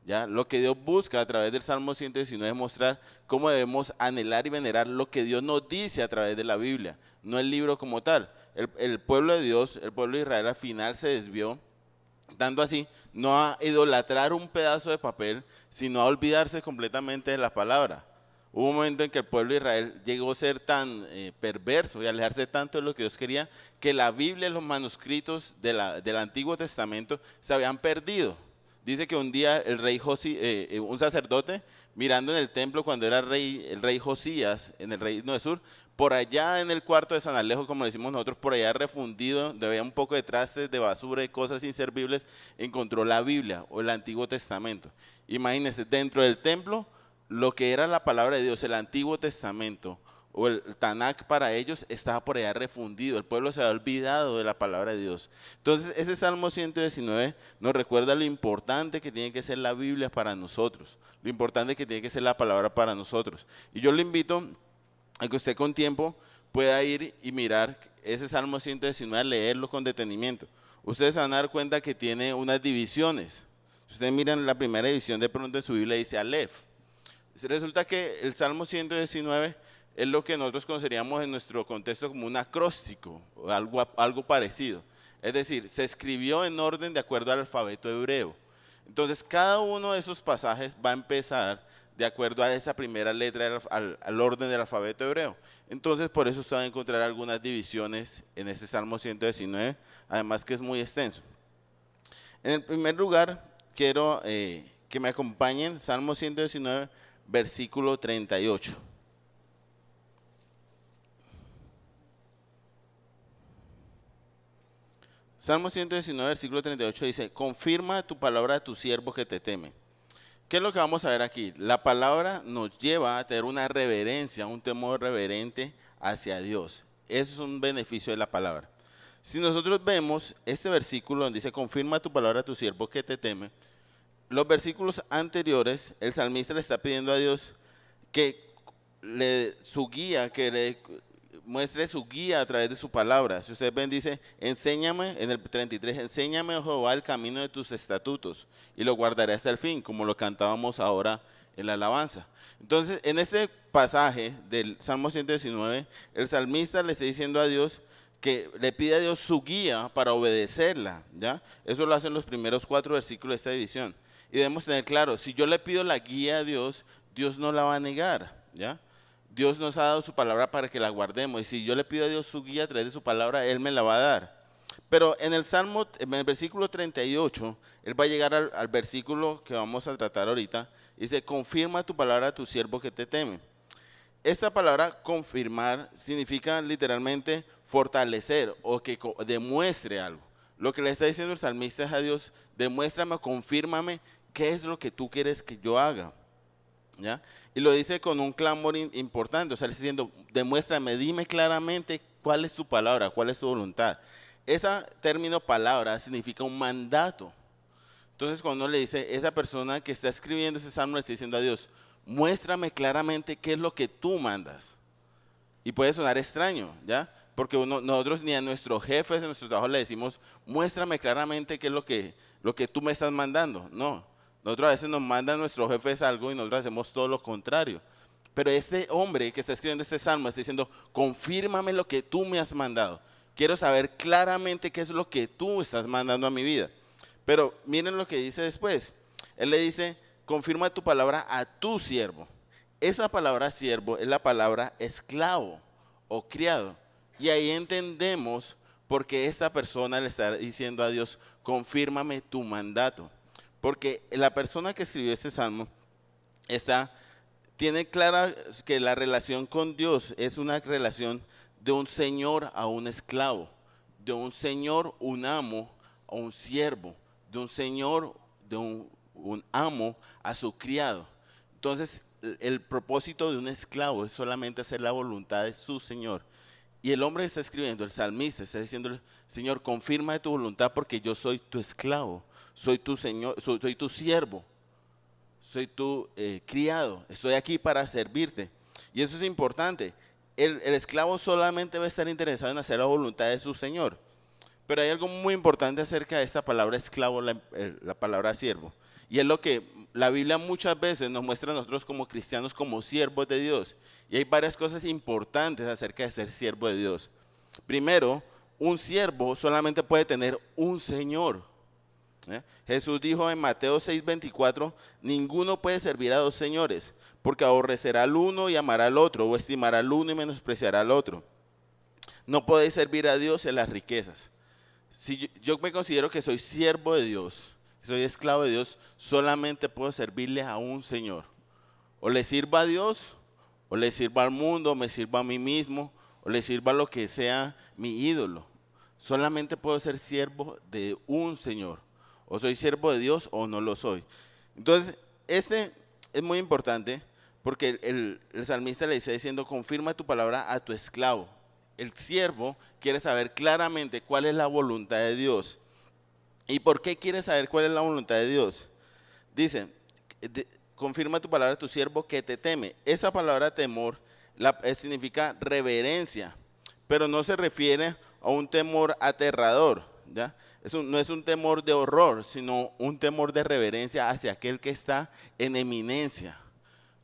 ¿ya? Lo que Dios busca a través del Salmo 119 es mostrar cómo debemos anhelar y venerar lo que Dios nos dice a través de la Biblia, no el libro como tal. El pueblo de Dios, el pueblo de Israel al final se desvió, dando así no a idolatrar un pedazo de papel, sino a olvidarse completamente de la palabra. Hubo un momento en que el pueblo de Israel llegó a ser tan perverso y alejarse tanto de lo que Dios quería, que la Biblia y los manuscritos del Antiguo Testamento se habían perdido. Dice que un día el rey un sacerdote, mirando en el templo cuando era el rey Josías, en el reino de Sur, por allá en el cuarto de San Alejo, como decimos nosotros, por allá refundido, donde había un poco de trastes, de basura y cosas inservibles, encontró la Biblia o el Antiguo Testamento. Imagínense, dentro del templo, lo que era la palabra de Dios, el Antiguo Testamento o el Tanakh para ellos estaba por allá refundido, el pueblo se había olvidado de la palabra de Dios. Entonces ese Salmo 119 nos recuerda lo importante que tiene que ser la Biblia para nosotros, lo importante que tiene que ser la palabra para nosotros. Y yo le invito a que usted con tiempo pueda ir y mirar ese Salmo 119, a leerlo con detenimiento. Ustedes se van a dar cuenta que tiene unas divisiones. Si ustedes miran la primera división de pronto en su Biblia dice Aleph. Resulta que el Salmo 119 es lo que nosotros conoceríamos en nuestro contexto como un acróstico o algo parecido. Es decir, se escribió en orden de acuerdo al alfabeto hebreo. Entonces, cada uno de esos pasajes va a empezar de acuerdo a esa primera letra, al orden del alfabeto hebreo. Entonces, por eso usted va a encontrar algunas divisiones en este Salmo 119, además que es muy extenso. En el primer lugar, quiero que me acompañen, Salmo 119, versículo 38. Salmo 119, versículo 38 dice, confirma tu palabra a tu siervo que te teme. ¿Qué es lo que vamos a ver aquí? La palabra nos lleva a tener una reverencia, un temor reverente hacia Dios. Eso es un beneficio de la palabra. Si nosotros vemos este versículo donde dice, confirma tu palabra a tu siervo que te teme, los versículos anteriores, el salmista le está pidiendo a Dios que su guía, que le muestre su guía a través de su palabra. Si ustedes ven, dice, enséñame, en el 33, enséñame, oh Jehová, el camino de tus estatutos y lo guardaré hasta el fin, como lo cantábamos ahora en la alabanza. Entonces, en este pasaje del Salmo 119, el salmista le está diciendo a Dios que le pide a Dios su guía para obedecerla, ¿ya? Eso lo hacen los primeros 4 versículos de esta división. Y debemos tener claro, si yo le pido la guía a Dios, Dios no la va a negar, ¿ya? Dios nos ha dado su palabra para que la guardemos, y si yo le pido a Dios su guía a través de su palabra, Él me la va a dar. Pero en el Salmo, en el versículo 38, Él va a llegar al versículo que vamos a tratar ahorita, Dice, confirma tu palabra a tu siervo que te teme. Esta palabra confirmar significa literalmente fortalecer o que demuestre algo. Lo que le está diciendo el salmista es a Dios, demuéstrame o confírmame qué es lo que tú quieres que yo haga. ¿Ya? Y lo dice con un clamor importante, o sea, le está diciendo, demuéstrame, dime claramente cuál es tu palabra, cuál es tu voluntad. Ese término palabra significa un mandato. Entonces cuando uno le dice, esa persona que está escribiendo ese salmo le está diciendo a Dios, muéstrame claramente qué es lo que tú mandas. Y puede sonar extraño, ¿ya? Porque nosotros ni a nuestros jefes de nuestro trabajo le decimos, muéstrame claramente qué es lo que tú me estás mandando. No, nosotros a veces nos mandan nuestros jefes algo y nosotros hacemos todo lo contrario. Pero este hombre que está escribiendo este salmo está diciendo, confírmame lo que tú me has mandado. Quiero saber claramente qué es lo que tú estás mandando a mi vida. Pero miren lo que dice después. Él le dice, confirma tu palabra a tu siervo. Esa palabra siervo es la palabra esclavo o criado. Y ahí entendemos por qué esta persona le está diciendo a Dios, confírmame tu mandato. Porque la persona que escribió este salmo tiene clara que la relación con Dios es una relación de un señor a un esclavo, de un señor, un amo, a un siervo, de un señor, de un amo a su criado. Entonces, el propósito de un esclavo es solamente hacer la voluntad de su señor. Y el hombre que está escribiendo, el salmista, está diciendo, Señor, confirma de tu voluntad porque yo soy tu esclavo, soy tu señor, soy tu siervo, soy tu criado, estoy aquí para servirte. Y eso es importante. El esclavo solamente va a estar interesado en hacer la voluntad de su señor. Pero hay algo muy importante acerca de esta palabra esclavo, la palabra siervo. Y es lo que la Biblia muchas veces nos muestra a nosotros como cristianos como siervos de Dios. Y hay varias cosas importantes acerca de ser siervo de Dios. Primero, un siervo solamente puede tener un señor. Jesús dijo en Mateo 6:24, ninguno puede servir a dos señores, porque aborrecerá al uno y amará al otro, o estimará al uno y menospreciará al otro. No podéis servir a Dios en las riquezas. Si yo me considero que soy siervo de Dios, soy esclavo de Dios, solamente puedo servirle a un Señor. O le sirva a Dios, o le sirva al mundo, o me sirva a mí mismo, o le sirva a lo que sea mi ídolo. Solamente puedo ser siervo de un Señor. O soy siervo de Dios o no lo soy. Entonces, este es muy importante porque el salmista le dice diciendo, confirma tu palabra a tu esclavo. El siervo quiere saber claramente cuál es la voluntad de Dios. ¿Y por qué quiere saber cuál es la voluntad de Dios? Dice, confirma tu palabra a tu siervo que te teme. Esa palabra temor significa reverencia, pero no se refiere a un temor aterrador, ¿ya? No es un temor de horror, sino un temor de reverencia hacia aquel que está en eminencia.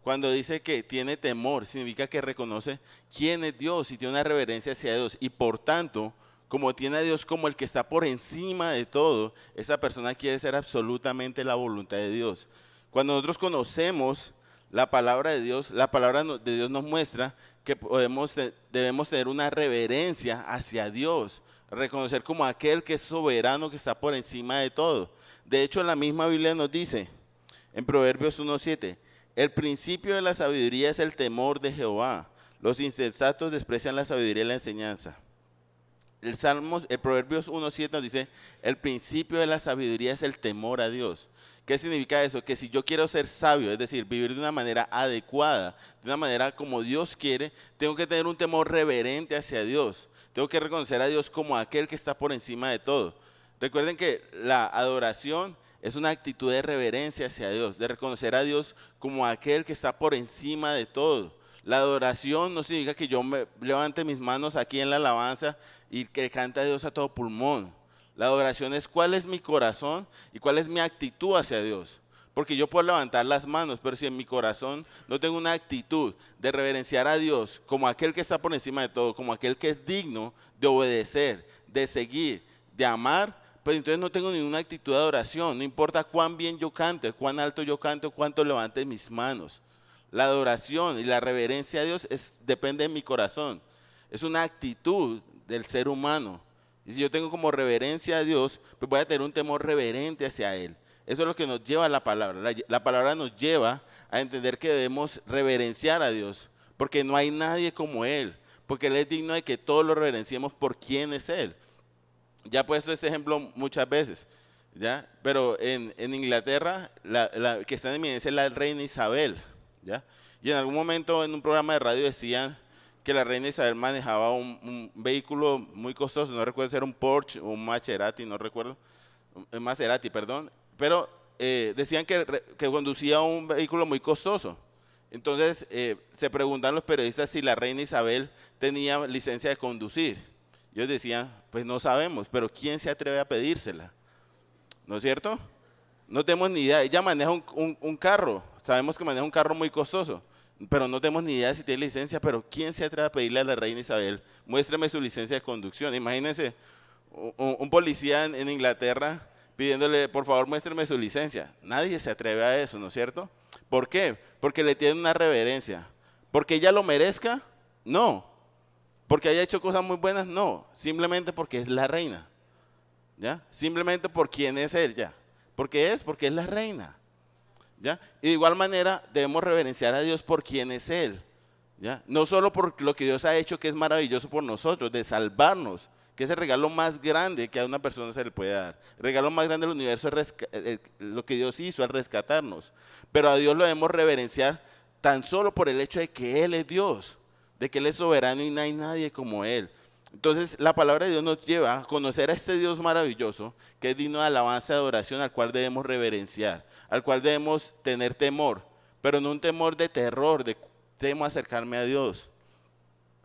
Cuando dice que tiene temor, significa que reconoce quién es Dios y tiene una reverencia hacia Dios. Y por tanto, como tiene a Dios como el que está por encima de todo, esa persona quiere ser absolutamente la voluntad de Dios. Cuando nosotros conocemos la palabra de Dios, la palabra de Dios nos muestra que debemos tener una reverencia hacia Dios, reconocer como aquel que es soberano, que está por encima de todo. De hecho, la misma Biblia nos dice, en Proverbios 1:7, el principio de la sabiduría es el temor de Jehová. Los insensatos desprecian la sabiduría y la enseñanza. El Proverbios 1:7 nos dice, el principio de la sabiduría es el temor a Dios. ¿Qué significa eso? Que si yo quiero ser sabio, es decir, vivir de una manera adecuada, de una manera como Dios quiere, tengo que tener un temor reverente hacia Dios. Tengo que reconocer a Dios como aquel que está por encima de todo. Recuerden que la adoración es una actitud de reverencia hacia Dios, de reconocer a Dios como aquel que está por encima de todo. La adoración no significa que yo me levante mis manos aquí en la alabanza y que cante a Dios a todo pulmón. La adoración es cuál es mi corazón y cuál es mi actitud hacia Dios. Porque yo puedo levantar las manos, pero si en mi corazón no tengo una actitud de reverenciar a Dios como aquel que está por encima de todo, como aquel que es digno de obedecer, de seguir, de amar, pues entonces no tengo ninguna actitud de adoración. No importa cuán bien yo cante, cuán alto yo cante, cuánto levante mis manos. La adoración y la reverencia a Dios depende de mi corazón. Es una actitud del ser humano. Y si yo tengo como reverencia a Dios, pues voy a tener un temor reverente hacia Él. Eso es lo que nos lleva a la palabra. La palabra nos lleva a entender que debemos reverenciar a Dios, porque no hay nadie como Él, porque Él es digno de que todos lo reverenciemos por quién es Él. Ya he puesto este ejemplo muchas veces, ¿ya? Pero en Inglaterra, la que está en eminencia es la reina Isabel, ¿ya? Y en algún momento en un programa de radio decían que la reina Isabel manejaba un vehículo muy costoso, no recuerdo si era un Porsche o un Maserati, no recuerdo, un Maserati, perdón, pero decían que conducía un vehículo muy costoso. Entonces se preguntan los periodistas si la reina Isabel tenía licencia de conducir. Ellos decían, pues no sabemos, pero ¿quién se atreve a pedírsela? ¿No es cierto? No tenemos ni idea. Ella maneja un carro, sabemos que maneja un carro muy costoso, pero no tenemos ni idea si tiene licencia. Pero ¿quién se atreve a pedirle a la reina Isabel, muéstrame su licencia de conducción? Imagínense un policía en Inglaterra pidiéndole, por favor, muéstrame su licencia. Nadie se atreve a eso, ¿no es cierto? ¿Por qué? Porque le tienen una reverencia. ¿Porque ella lo merezca? No. ¿Porque haya hecho cosas muy buenas? No. Simplemente porque es la reina. ¿Ya? Simplemente por quién es ella. Porque es la reina. ¿Ya? Y de igual manera debemos reverenciar a Dios por quién es Él. ¿Ya? No solo por lo que Dios ha hecho, que es maravilloso por nosotros, de salvarnos, que es el regalo más grande que a una persona se le puede dar. El regalo más grande del universo es lo que Dios hizo al rescatarnos. Pero a Dios lo debemos reverenciar tan solo por el hecho de que Él es Dios, de que Él es soberano y no hay nadie como Él. Entonces la palabra de Dios nos lleva a conocer a este Dios maravilloso, que es digno de alabanza y adoración, al cual debemos reverenciar, al cual debemos tener temor, pero no un temor de terror, de temo acercarme a Dios,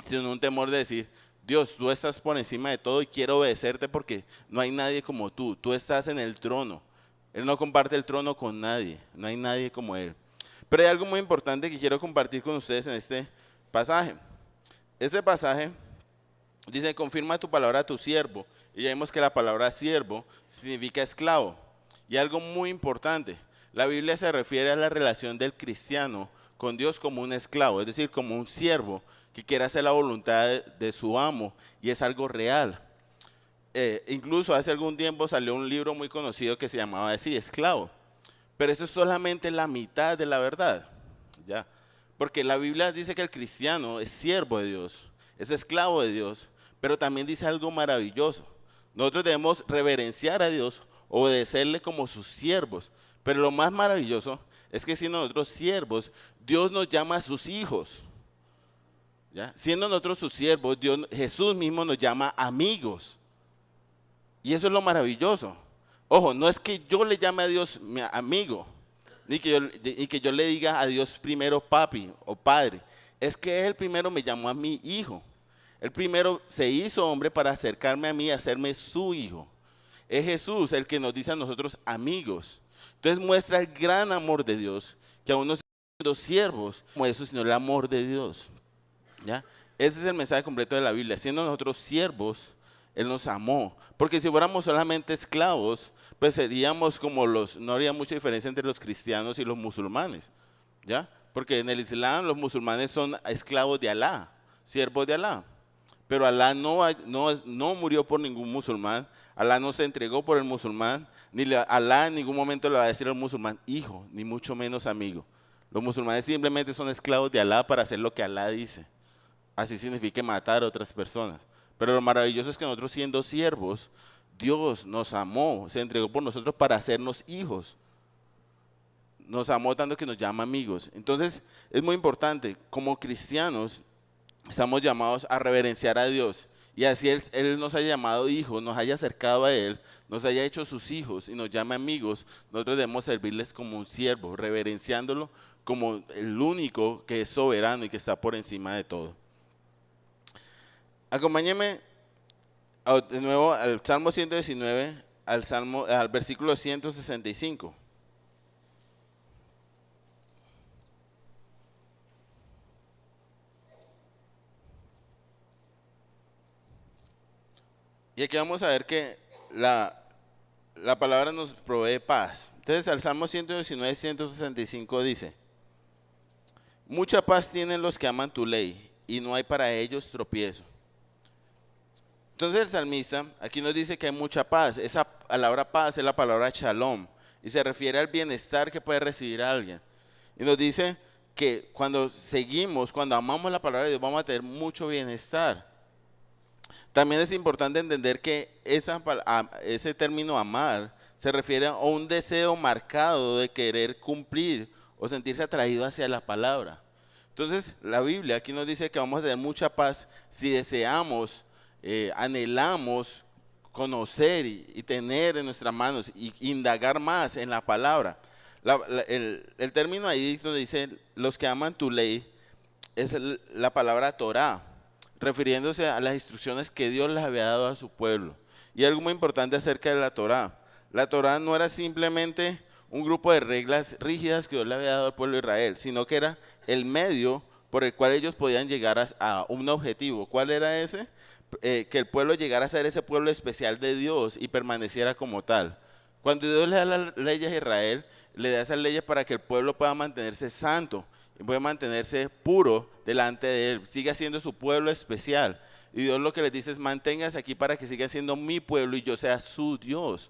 sino un temor de decir, Dios, tú estás por encima de todo y quiero obedecerte porque no hay nadie como tú estás en el trono. Él no comparte el trono con nadie, no hay nadie como Él. Pero hay algo muy importante que quiero compartir con ustedes en este pasaje. Este pasaje dice, confirma tu palabra a tu siervo. Y ya vemos que la palabra siervo significa esclavo. Y algo muy importante, la Biblia se refiere a la relación del cristiano con Dios como un esclavo, es decir, como un siervo que quiere hacer la voluntad de su amo, y es algo real. Incluso hace algún tiempo salió un libro muy conocido que se llamaba así, Esclavo. Pero eso es solamente la mitad de la verdad, ¿ya? Porque la Biblia dice que el cristiano es siervo de Dios, es esclavo de Dios, pero también dice algo maravilloso. Nosotros debemos reverenciar a Dios, obedecerle como sus siervos, pero lo más maravilloso es que siendo nosotros siervos, Dios nos llama a sus hijos. ¿Ya? Siendo nosotros sus siervos, Jesús mismo nos llama amigos. Y eso es lo maravilloso. Ojo, no es que yo le llame a Dios mi amigo, ni que yo le diga a Dios primero papi o padre. Es que Él primero me llamó a mi hijo. Él primero se hizo hombre para acercarme a mí y hacerme su hijo. Es Jesús el que nos dice a nosotros amigos. Entonces muestra el gran amor de Dios, que aún no siendo siervos como eso, sino el amor de Dios. ¿Ya? Ese es el mensaje completo de la Biblia. Siendo nosotros siervos, Él nos amó. Porque si fuéramos solamente esclavos, pues seríamos como no habría mucha diferencia entre los cristianos y los musulmanes. ¿Ya? Porque en el Islam los musulmanes son esclavos de Alá, siervos de Alá. Pero Alá no murió por ningún musulmán, Alá no se entregó por el musulmán, Alá en ningún momento le va a decir al musulmán hijo, ni mucho menos amigo. Los musulmanes simplemente son esclavos de Alá para hacer lo que Alá dice. Así significa matar a otras personas. Pero lo maravilloso es que nosotros siendo siervos, Dios nos amó, se entregó por nosotros para hacernos hijos. Nos amó tanto que nos llama amigos. Entonces es muy importante, como cristianos, estamos llamados a reverenciar a Dios. Y así Él nos haya llamado hijos, nos haya acercado a Él, nos haya hecho sus hijos y nos llama amigos, nosotros debemos servirles como un siervo, reverenciándolo como el único que es soberano y que está por encima de todo. Acompáñenme de nuevo al Salmo 119, al versículo 165. Y aquí vamos a ver que la palabra nos provee paz. Entonces, al Salmo 119, 165 dice, mucha paz tienen los que aman tu ley, y no hay para ellos tropiezo. Entonces el salmista aquí nos dice que hay mucha paz. Esa palabra paz es la palabra shalom. y se refiere al bienestar que puede recibir alguien. Y nos dice que cuando cuando amamos la palabra de Dios, vamos a tener mucho bienestar. También es importante entender que ese término amar se refiere a un deseo marcado de querer cumplir o sentirse atraído hacia la palabra. Entonces, la Biblia aquí nos dice que vamos a tener mucha paz si deseamos, anhelamos conocer y tener en nuestras manos y indagar más en la palabra. El término ahí donde dice los que aman tu ley es la palabra Torá, refiriéndose a las instrucciones que Dios les había dado a su pueblo. Y algo muy importante acerca de la Torá. La Torá no era simplemente un grupo de reglas rígidas que Dios le había dado al pueblo de Israel, sino que era el medio por el cual ellos podían llegar a un objetivo. ¿Cuál era ese? Que el pueblo llegara a ser ese pueblo especial de Dios y permaneciera como tal. Cuando Dios le da las leyes a Israel, le da esas leyes para que el pueblo pueda mantenerse santo, y pueda mantenerse puro delante de Él, siga siendo su pueblo especial. Y Dios lo que les dice es: manténgase aquí para que siga siendo mi pueblo y yo sea su Dios.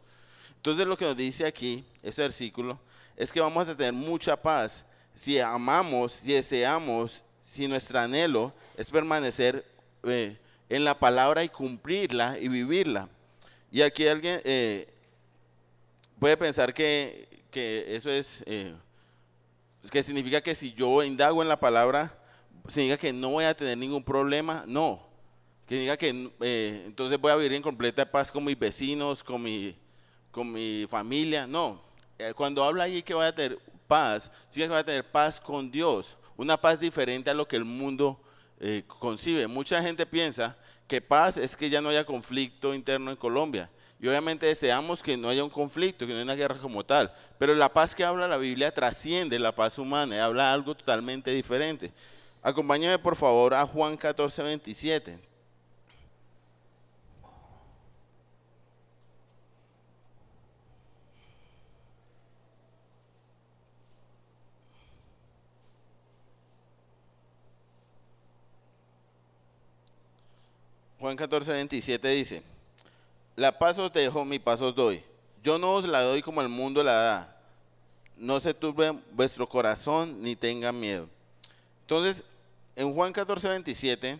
Entonces lo que nos dice aquí, ese versículo, es que vamos a tener mucha paz si amamos, si deseamos, si nuestro anhelo es permanecer en la palabra y cumplirla y vivirla. Y aquí alguien puede pensar que eso es, que significa que si yo indago en la palabra, significa que no voy a tener ningún problema. No, que significa que entonces voy a vivir en completa paz con mis vecinos, con mi familia. No, cuando habla ahí que voy a tener paz, significa que voy a tener paz con Dios, una paz diferente a lo que el mundo concibe. Mucha gente piensa que paz es que ya no haya conflicto interno en Colombia. Y obviamente deseamos que no haya un conflicto, que no haya una guerra como tal. Pero la paz que habla la Biblia trasciende la paz humana y habla algo totalmente diferente. Acompáñame por favor a Juan 14, 27. Juan 14, 27 dice: la paz os dejo, mi paz os doy. Yo no os la doy como el mundo la da. No se turbe vuestro corazón ni tengan miedo. Entonces, en Juan 14, 27,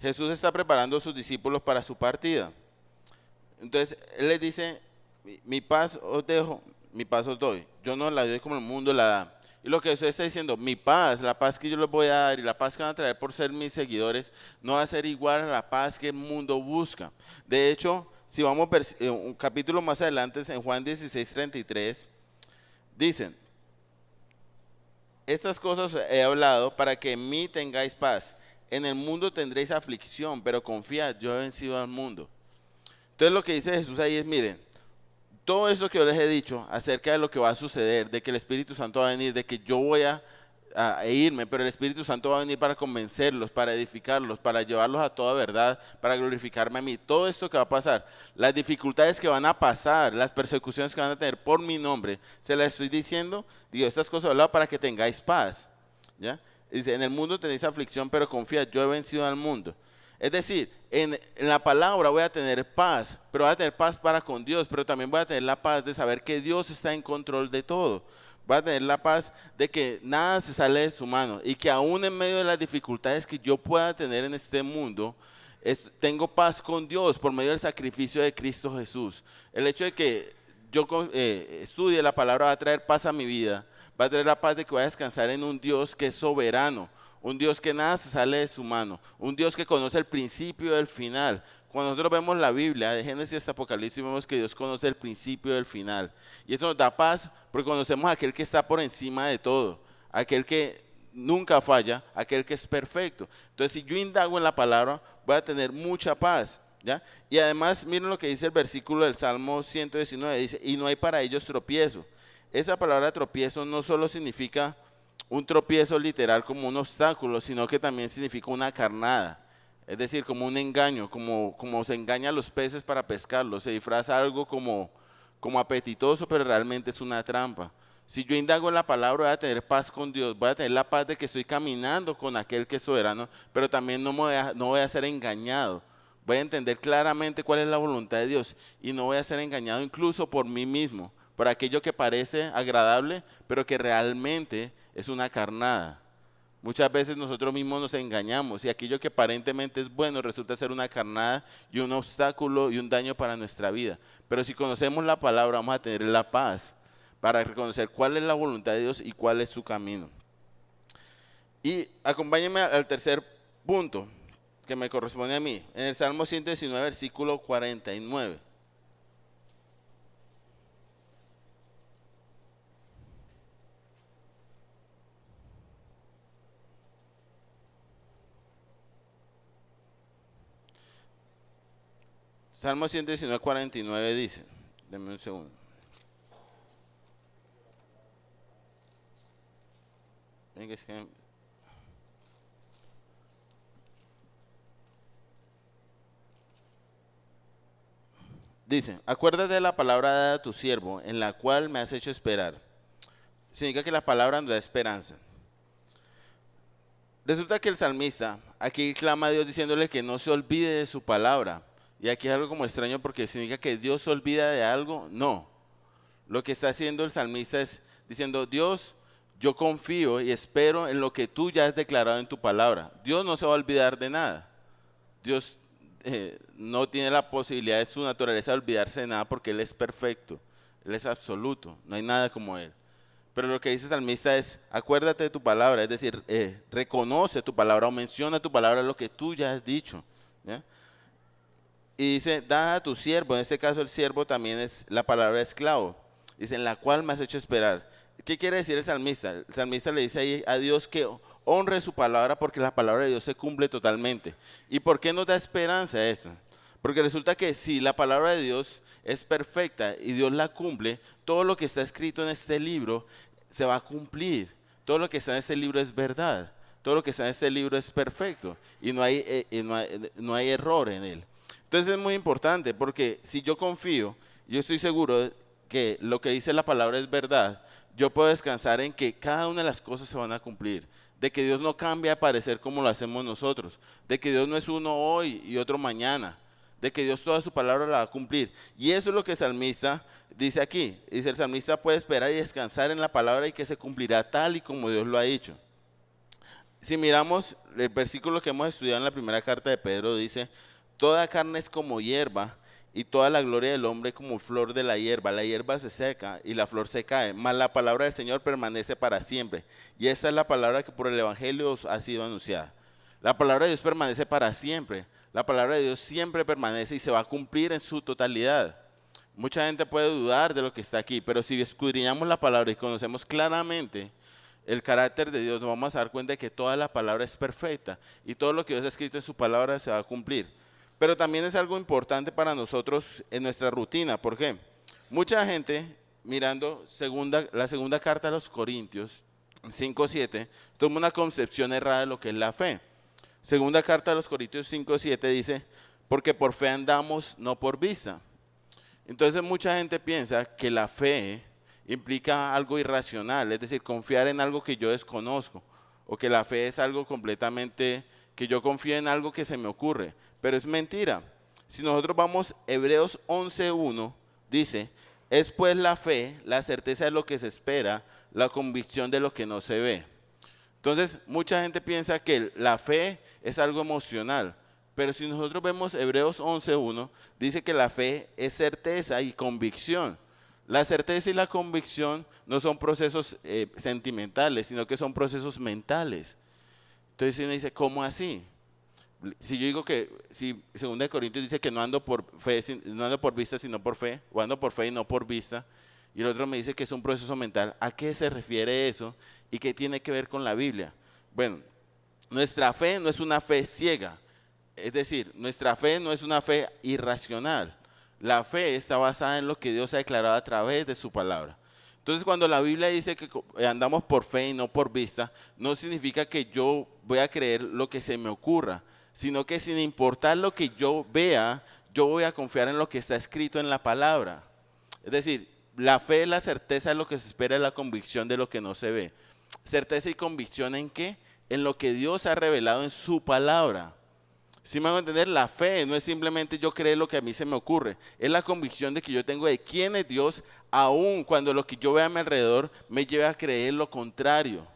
Jesús está preparando a sus discípulos para su partida. Entonces, Él les dice: mi paz os dejo, mi paz os doy. Yo no la doy como el mundo la da. Y lo que Jesús está diciendo, mi paz, la paz que yo les voy a dar y la paz que van a traer por ser mis seguidores, no va a ser igual a la paz que el mundo busca. De hecho, si vamos un capítulo más adelante, en Juan 16, 33, dicen: estas cosas he hablado para que en mí tengáis paz. En el mundo tendréis aflicción, pero confiad, yo he vencido al mundo. Entonces lo que dice Jesús ahí es: miren, todo esto que yo les he dicho acerca de lo que va a suceder, de que el Espíritu Santo va a venir, de que yo voy a irme, pero el Espíritu Santo va a venir para convencerlos, para edificarlos, para llevarlos a toda verdad, para glorificarme a mí. Todo esto que va a pasar, las dificultades que van a pasar, las persecuciones que van a tener por mi nombre, se las estoy diciendo, digo, estas cosas he hablado para que tengáis paz. ¿Ya? Dice: en el mundo tenéis aflicción, pero confiad, yo he vencido al mundo. Es decir, en la palabra voy a tener paz, pero voy a tener paz para con Dios, pero también voy a tener la paz de saber que Dios está en control de todo. Voy a tener la paz de que nada se sale de su mano y que aún en medio de las dificultades que yo pueda tener en este mundo, tengo paz con Dios por medio del sacrificio de Cristo Jesús. El hecho de que yo estudie la palabra va a traer paz a mi vida, va a traer la paz de que voy a descansar en un Dios que es soberano, un Dios que nada se sale de su mano, un Dios que conoce el principio del final. Cuando nosotros vemos la Biblia, de Génesis hasta Apocalipsis, vemos que Dios conoce el principio del final. Y eso nos da paz porque conocemos a aquel que está por encima de todo, aquel que nunca falla, aquel que es perfecto. Entonces, si yo indago en la palabra, voy a tener mucha paz. ¿Ya? Y además, miren lo que dice el versículo del Salmo 119, dice: y no hay para ellos tropiezo. Esa palabra tropiezo no solo significa un tropiezo literal como un obstáculo, sino que también significa una carnada, es decir, como un engaño, como se engaña a los peces para pescarlos, se disfraza algo como apetitoso, pero realmente es una trampa. Si yo indago en la palabra, voy a tener paz con Dios, voy a tener la paz de que estoy caminando con aquel que es soberano, pero también no voy a ser engañado. Voy a entender claramente cuál es la voluntad de Dios y no voy a ser engañado incluso por mí mismo, por aquello que parece agradable, pero que realmente es una carnada. Muchas veces nosotros mismos nos engañamos y aquello que aparentemente es bueno resulta ser una carnada y un obstáculo y un daño para nuestra vida. Pero si conocemos la palabra, vamos a tener la paz para reconocer cuál es la voluntad de Dios y cuál es su camino. Y acompáñenme al tercer punto que me corresponde a mí, en el Salmo 119, versículo 49. Salmo 119, 49 dice, denme un segundo. Venga, es que dice, acuérdate de la palabra dada a tu siervo, en la cual me has hecho esperar. Significa que la palabra nos da esperanza. Resulta que el salmista aquí clama a Dios diciéndole que no se olvide de su palabra. Y aquí es algo como extraño porque significa que Dios se olvida de algo. No. Lo que está haciendo el salmista es diciendo, Dios, yo confío y espero en lo que tú ya has declarado en tu palabra. Dios no se va a olvidar de nada. Dios no tiene la posibilidad de su naturaleza de olvidarse de nada porque Él es perfecto, Él es absoluto, no hay nada como Él. Pero lo que dice el salmista es, acuérdate de tu palabra, es decir, reconoce tu palabra o menciona tu palabra lo que tú ya has dicho. ¿Ya? Y dice, da a tu siervo, en este caso el siervo también es la palabra esclavo, dice, en la cual me has hecho esperar. ¿Qué quiere decir el salmista? El salmista le dice ahí a Dios que honre su palabra porque la palabra de Dios se cumple totalmente. ¿Y por qué nos da esperanza esto? Porque resulta que si la palabra de Dios es perfecta y Dios la cumple, todo lo que está escrito en este libro se va a cumplir. Todo lo que está en este libro es verdad. Todo lo que está en este libro es perfecto y no hay error en él. Entonces es muy importante porque si yo confío, yo estoy seguro que lo que dice la palabra es verdad, yo puedo descansar en que cada una de las cosas se van a cumplir, de que Dios no cambia de parecer como lo hacemos nosotros, de que Dios no es uno hoy y otro mañana, de que Dios toda su palabra la va a cumplir. Y eso es lo que el salmista dice aquí. Dice, el salmista puede esperar y descansar en la palabra y que se cumplirá tal y como Dios lo ha dicho. Si miramos el versículo que hemos estudiado en la primera carta de Pedro, dice, toda carne es como hierba, y toda la gloria del hombre como flor de la hierba se seca y la flor se cae, mas la palabra del Señor permanece para siempre. Y esa es la palabra que por el Evangelio os ha sido anunciada. La palabra de Dios permanece para siempre, la palabra de Dios siempre permanece y se va a cumplir en su totalidad. Mucha gente puede dudar de lo que está aquí, pero si escudriñamos la palabra y conocemos claramente el carácter de Dios, nos vamos a dar cuenta de que toda la palabra es perfecta y todo lo que Dios ha escrito en su palabra se va a cumplir. Pero también es algo importante para nosotros en nuestra rutina. ¿Por qué? Mucha gente, mirando la segunda carta a los Corintios 5:7, toma una concepción errada de lo que es la fe. Segunda carta a los Corintios 5:7 dice, porque por fe andamos, no por vista. Entonces mucha gente piensa que la fe implica algo irracional, es decir, confiar en algo que yo desconozco, o que la fe es algo completamente, que yo confío en algo que se me ocurre, pero es mentira. Si nosotros vamos, Hebreos 11:1 dice, es pues la fe, la certeza de lo que se espera, la convicción de lo que no se ve. Entonces, mucha gente piensa que la fe es algo emocional, pero si nosotros vemos Hebreos 11:1, dice que la fe es certeza y convicción. La certeza y la convicción no son procesos sentimentales, sino que son procesos mentales. Entonces uno dice, ¿cómo así? Si yo digo que, si 2 Corintios dice que no ando por fe, no ando por vista, sino por fe, o ando por fe y no por vista, y el otro me dice que es un proceso mental, ¿a qué se refiere eso? ¿Y qué tiene que ver con la Biblia? Bueno, nuestra fe no es una fe ciega, es decir, nuestra fe no es una fe irracional. La fe está basada en lo que Dios ha declarado a través de su palabra. Entonces, cuando la Biblia dice que andamos por fe y no por vista, no significa que yo voy a creer lo que se me ocurra, sino que sin importar lo que yo vea, yo voy a confiar en lo que está escrito en la palabra. Es decir, la fe es la certeza de lo que se espera, es la convicción de lo que no se ve. ¿Certeza y convicción en qué? En lo que Dios ha revelado en su palabra. Si me hago entender, la fe no es simplemente yo creer lo que a mí se me ocurre, es la convicción de que yo tengo de quién es Dios, aun cuando lo que yo vea a mi alrededor me lleve a creer lo contrario.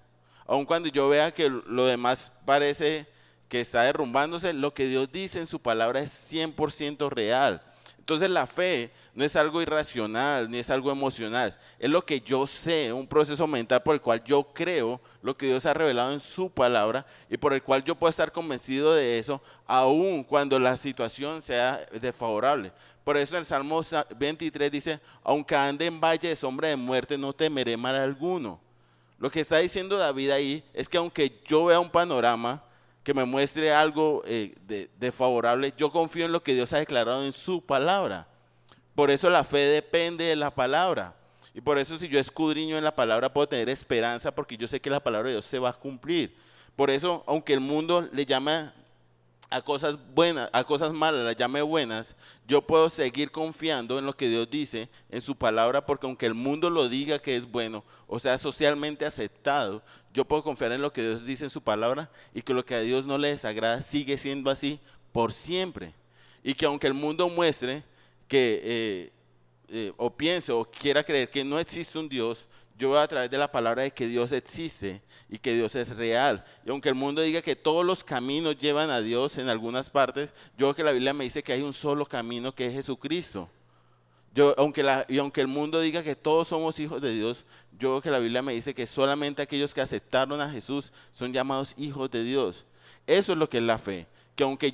Aun cuando yo vea que lo demás parece que está derrumbándose, lo que Dios dice en su palabra es 100% real. Entonces la fe no es algo irracional, ni es algo emocional, es lo que yo sé, un proceso mental por el cual yo creo lo que Dios ha revelado en su palabra y por el cual yo puedo estar convencido de eso, aun cuando la situación sea desfavorable. Por eso en el Salmo 23 dice, aunque ande en valle de sombra de muerte, no temeré mal alguno. Lo que está diciendo David ahí es que aunque yo vea un panorama que me muestre algo desfavorable, yo confío en lo que Dios ha declarado en su palabra. Por eso la fe depende de la palabra. Y por eso si yo escudriño en la palabra puedo tener esperanza porque yo sé que la palabra de Dios se va a cumplir. Por eso, aunque el mundo le llama a cosas buenas, a cosas malas, las llame buenas, yo puedo seguir confiando en lo que Dios dice en su palabra, porque aunque el mundo lo diga que es bueno, o sea, socialmente aceptado, yo puedo confiar en lo que Dios dice en su palabra y que lo que a Dios no le desagrada sigue siendo así por siempre. Y que aunque el mundo muestre que, o piense o quiera creer que no existe un Dios, yo veo a través de la palabra de que Dios existe y que Dios es real. Y aunque el mundo diga que todos los caminos llevan a Dios en algunas partes, yo veo que la Biblia me dice que hay un solo camino que es Jesucristo. Aunque el mundo diga que todos somos hijos de Dios, yo veo que la Biblia me dice que solamente aquellos que aceptaron a Jesús son llamados hijos de Dios. Eso es lo que es la fe. Que aunque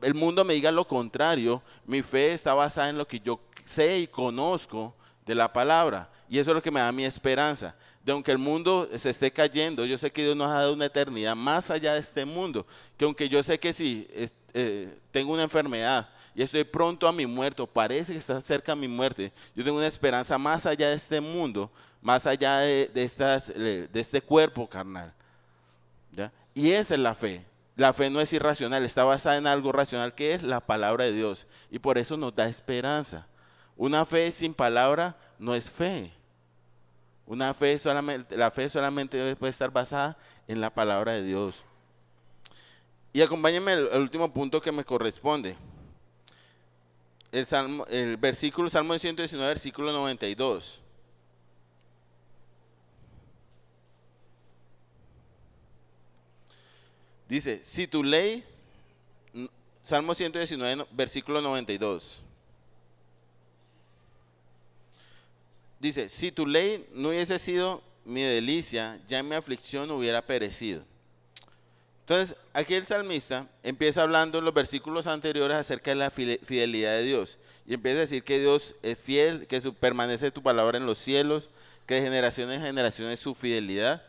el mundo me diga lo contrario, mi fe está basada en lo que yo sé y conozco de la palabra. Y eso es lo que me da mi esperanza. De aunque el mundo se esté cayendo, yo sé que Dios nos ha dado una eternidad más allá de este mundo. Que aunque yo sé que si tengo una enfermedad y estoy pronto a mi muerte, parece que está cerca a mi muerte, yo tengo una esperanza más allá de este mundo, más allá de este cuerpo carnal. ¿Ya? Y esa es la fe. La fe no es irracional, está basada en algo racional que es la palabra de Dios. Y por eso nos da esperanza. Una fe sin palabra no es fe. La fe solamente puede estar basada en la palabra de Dios. Y acompáñenme al último punto que me corresponde. Salmo 119, versículo 92. Dice, si tu ley, Salmo 119, versículo 92. Dice, si tu ley no hubiese sido mi delicia, ya mi aflicción hubiera perecido. Entonces, aquí el salmista empieza hablando en los versículos anteriores acerca de la fidelidad de Dios. Y empieza a decir que Dios es fiel, que permanece tu palabra en los cielos, que de generación en generación es su fidelidad.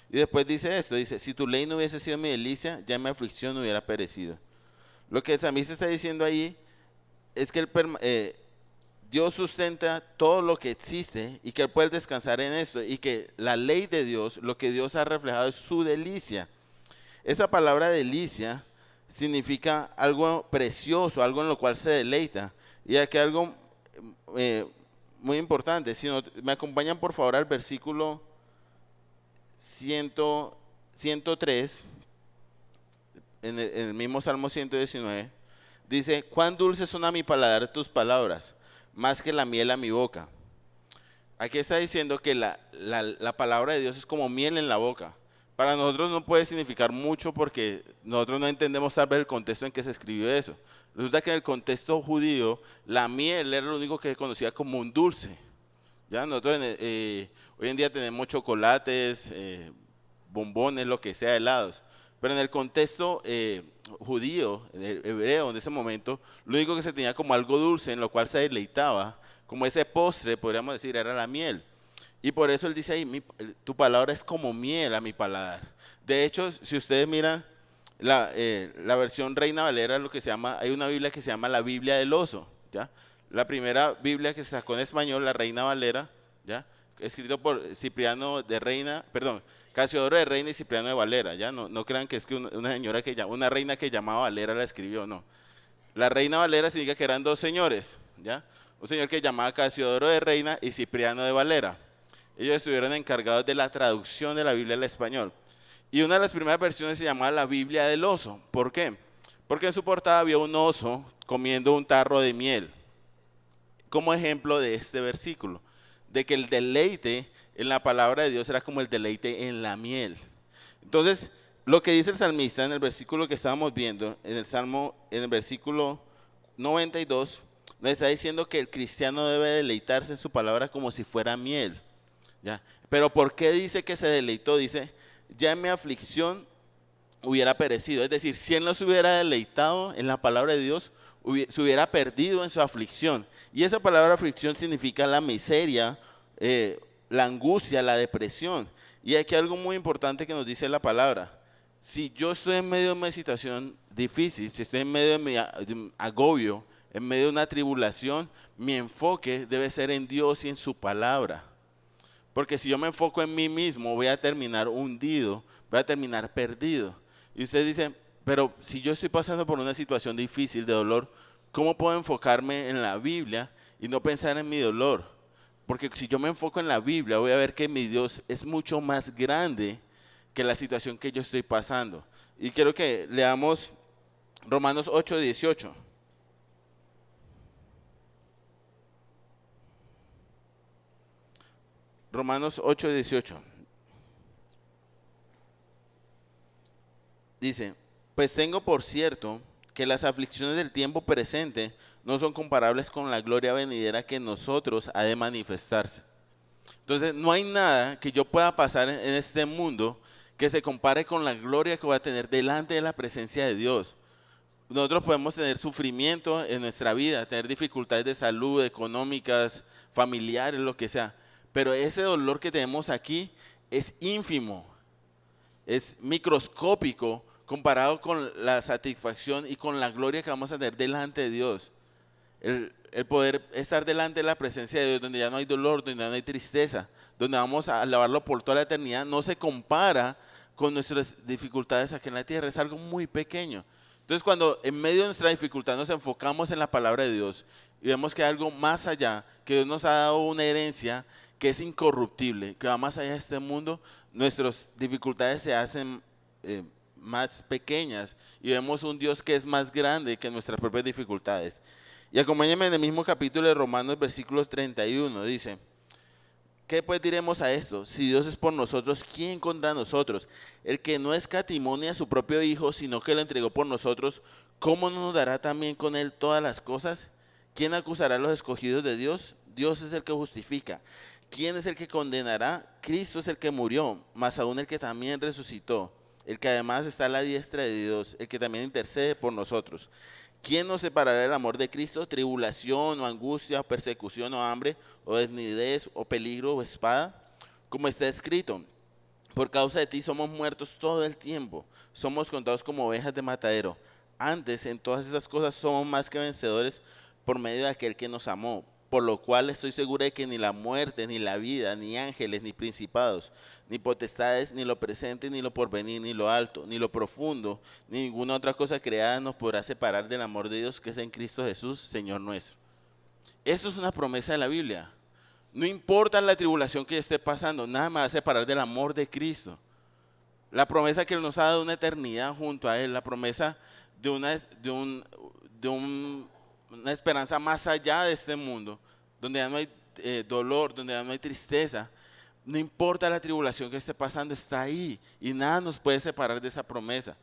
Y después dice esto, dice, si tu ley no hubiese sido mi delicia, ya mi aflicción hubiera perecido. Lo que el salmista está diciendo ahí es que Dios sustenta todo lo que existe y que Él puede descansar en esto y que la ley de Dios, lo que Dios ha reflejado es su delicia. Esa palabra delicia significa algo precioso, algo en lo cual se deleita. Y aquí algo muy importante, si no, me acompañan por favor al versículo 103, en el mismo Salmo 119, dice, cuán dulces son a mi paladar tus palabras, más que la miel a mi boca. Aquí está diciendo que la palabra de Dios es como miel en la boca. Para nosotros no puede significar mucho porque nosotros no entendemos tal vez el contexto en que se escribió eso. Resulta que en el contexto judío, la miel era lo único que se conocía como un dulce. ¿Ya? Nosotros hoy en día tenemos chocolates, bombones, lo que sea, helados. Pero en el contexto judío, hebreo, en ese momento, lo único que se tenía como algo dulce, en lo cual se deleitaba, como ese postre, podríamos decir, era la miel. Y por eso él dice ahí, tu palabra es como miel a mi paladar. De hecho, si ustedes miran la versión Reina Valera, lo que se llama, hay una Biblia que se llama la Biblia del Oso, ¿ya? La primera Biblia que se sacó en español, la Reina Valera, ¿ya? Escrito por Casiodoro de Reina y Cipriano de Valera, ¿ya? No crean que es que una reina que llamaba Valera la escribió, no. La Reina Valera significa que eran dos señores, ¿ya? Un señor que llamaba Casiodoro de Reina y Cipriano de Valera. Ellos estuvieron encargados de la traducción de la Biblia al español. Y una de las primeras versiones se llamaba la Biblia del Oso. ¿Por qué? porque en su portada había un oso comiendo un tarro de miel, como ejemplo de este versículo, de que el deleite en la palabra de Dios era como el deleite en la miel. Entonces, lo que dice el salmista en el versículo que estábamos viendo, en el versículo 92, nos está diciendo que el cristiano debe deleitarse en su palabra como si fuera miel, ¿ya? Pero ¿por qué dice que se deleitó? Dice, ya en mi aflicción hubiera perecido. Es decir, si él no se hubiera deleitado en la palabra de Dios, se hubiera perdido en su aflicción. Y esa palabra aflicción significa la miseria, la angustia, la depresión. Y aquí hay algo muy importante que nos dice la palabra. Si yo estoy en medio de una situación difícil, si estoy en medio de mi agobio, en medio de una tribulación, mi enfoque debe ser en Dios y en su palabra. Porque si yo me enfoco en mí mismo, voy a terminar hundido, voy a terminar perdido. Y usted dice, pero si yo estoy pasando por una situación difícil de dolor, ¿cómo puedo enfocarme en la Biblia y no pensar en mi dolor? Porque si yo me enfoco en la Biblia, voy a ver que mi Dios es mucho más grande que la situación que yo estoy pasando. Y quiero que leamos Romanos 8:18. Romanos 8:18. Dice, pues tengo por cierto que las aflicciones del tiempo presente no son comparables con la gloria venidera que en nosotros ha de manifestarse. Entonces, no hay nada que yo pueda pasar en este mundo que se compare con la gloria que voy a tener delante de la presencia de Dios. Nosotros podemos tener sufrimiento en nuestra vida, tener dificultades de salud, económicas, familiares, lo que sea. Pero ese dolor que tenemos aquí es ínfimo, es microscópico comparado con la satisfacción y con la gloria que vamos a tener delante de Dios. El poder estar delante de la presencia de Dios, donde ya no hay dolor, donde ya no hay tristeza, donde vamos a alabarlo por toda la eternidad, no se compara con nuestras dificultades aquí en la tierra, es algo muy pequeño. Entonces, cuando en medio de nuestra dificultad nos enfocamos en la palabra de Dios y vemos que hay algo más allá, que Dios nos ha dado una herencia que es incorruptible, que va más allá de este mundo, nuestras dificultades se hacen más pequeñas y vemos un Dios que es más grande que nuestras propias dificultades. Y acompáñenme en el mismo capítulo de Romanos, versículos 31, dice, ¿qué pues diremos a esto? Si Dios es por nosotros, ¿quién contra nosotros? El que no escatimó ni a su propio Hijo, sino que lo entregó por nosotros, ¿cómo no nos dará también con él todas las cosas? ¿Quién acusará a los escogidos de Dios? Dios es el que justifica. ¿Quién es el que condenará? Cristo es el que murió, más aún el que también resucitó, el que además está a la diestra de Dios, el que también intercede por nosotros. ¿Quién nos separará del amor de Cristo? ¿Tribulación o angustia, o persecución o hambre, o desnudez o peligro o espada? Como está escrito, por causa de ti somos muertos todo el tiempo, somos contados como ovejas de matadero. Antes, en todas esas cosas somos más que vencedores por medio de aquel que nos amó. Por lo cual estoy segura de que ni la muerte, ni la vida, ni ángeles, ni principados, ni potestades, ni lo presente, ni lo porvenir, ni lo alto, ni lo profundo, ni ninguna otra cosa creada nos podrá separar del amor de Dios que es en Cristo Jesús, Señor nuestro. Esto es una promesa de la Biblia. No importa la tribulación que yo esté pasando, nada me va a separar del amor de Cristo. La promesa que Él nos ha dado una eternidad junto a Él, la promesa de una esperanza más allá de este mundo, donde ya no hay dolor, donde ya no hay tristeza. No importa la tribulación que esté pasando, está ahí y nada nos puede separar de esa promesa,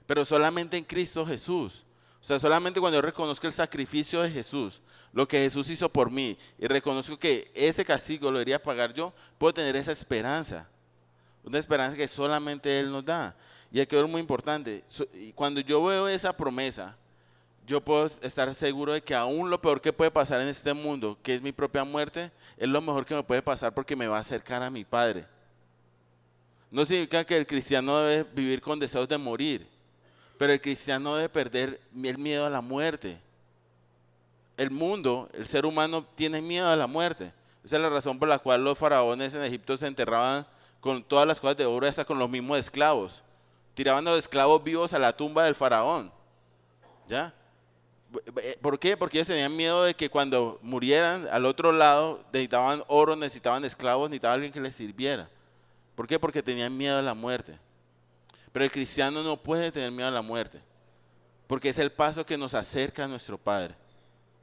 pero solamente en Cristo Jesús. O sea, solamente cuando yo reconozco el sacrificio de Jesús, lo que Jesús hizo por mí, y reconozco que ese castigo lo debería pagar yo, puedo tener esa esperanza, una esperanza que solamente Él nos da. Y aquí es muy importante, cuando yo veo esa promesa, yo puedo estar seguro de que aún lo peor que puede pasar en este mundo, que es mi propia muerte, es lo mejor que me puede pasar porque me va a acercar a mi Padre. No significa que el cristiano debe vivir con deseos de morir, pero el cristiano debe perder el miedo a la muerte. El mundo, el ser humano tiene miedo a la muerte. Esa es la razón por la cual los faraones en Egipto se enterraban con todas las cosas de oro, hasta con los mismos esclavos. Tiraban a los esclavos vivos a la tumba del faraón. ¿Ya? ¿Por qué? Porque ellos tenían miedo de que cuando murieran al otro lado necesitaban oro, necesitaban esclavos, necesitaban alguien que les sirviera. ¿Por qué? Porque tenían miedo a la muerte. Pero el cristiano no puede tener miedo a la muerte. porque es el paso que nos acerca a nuestro Padre,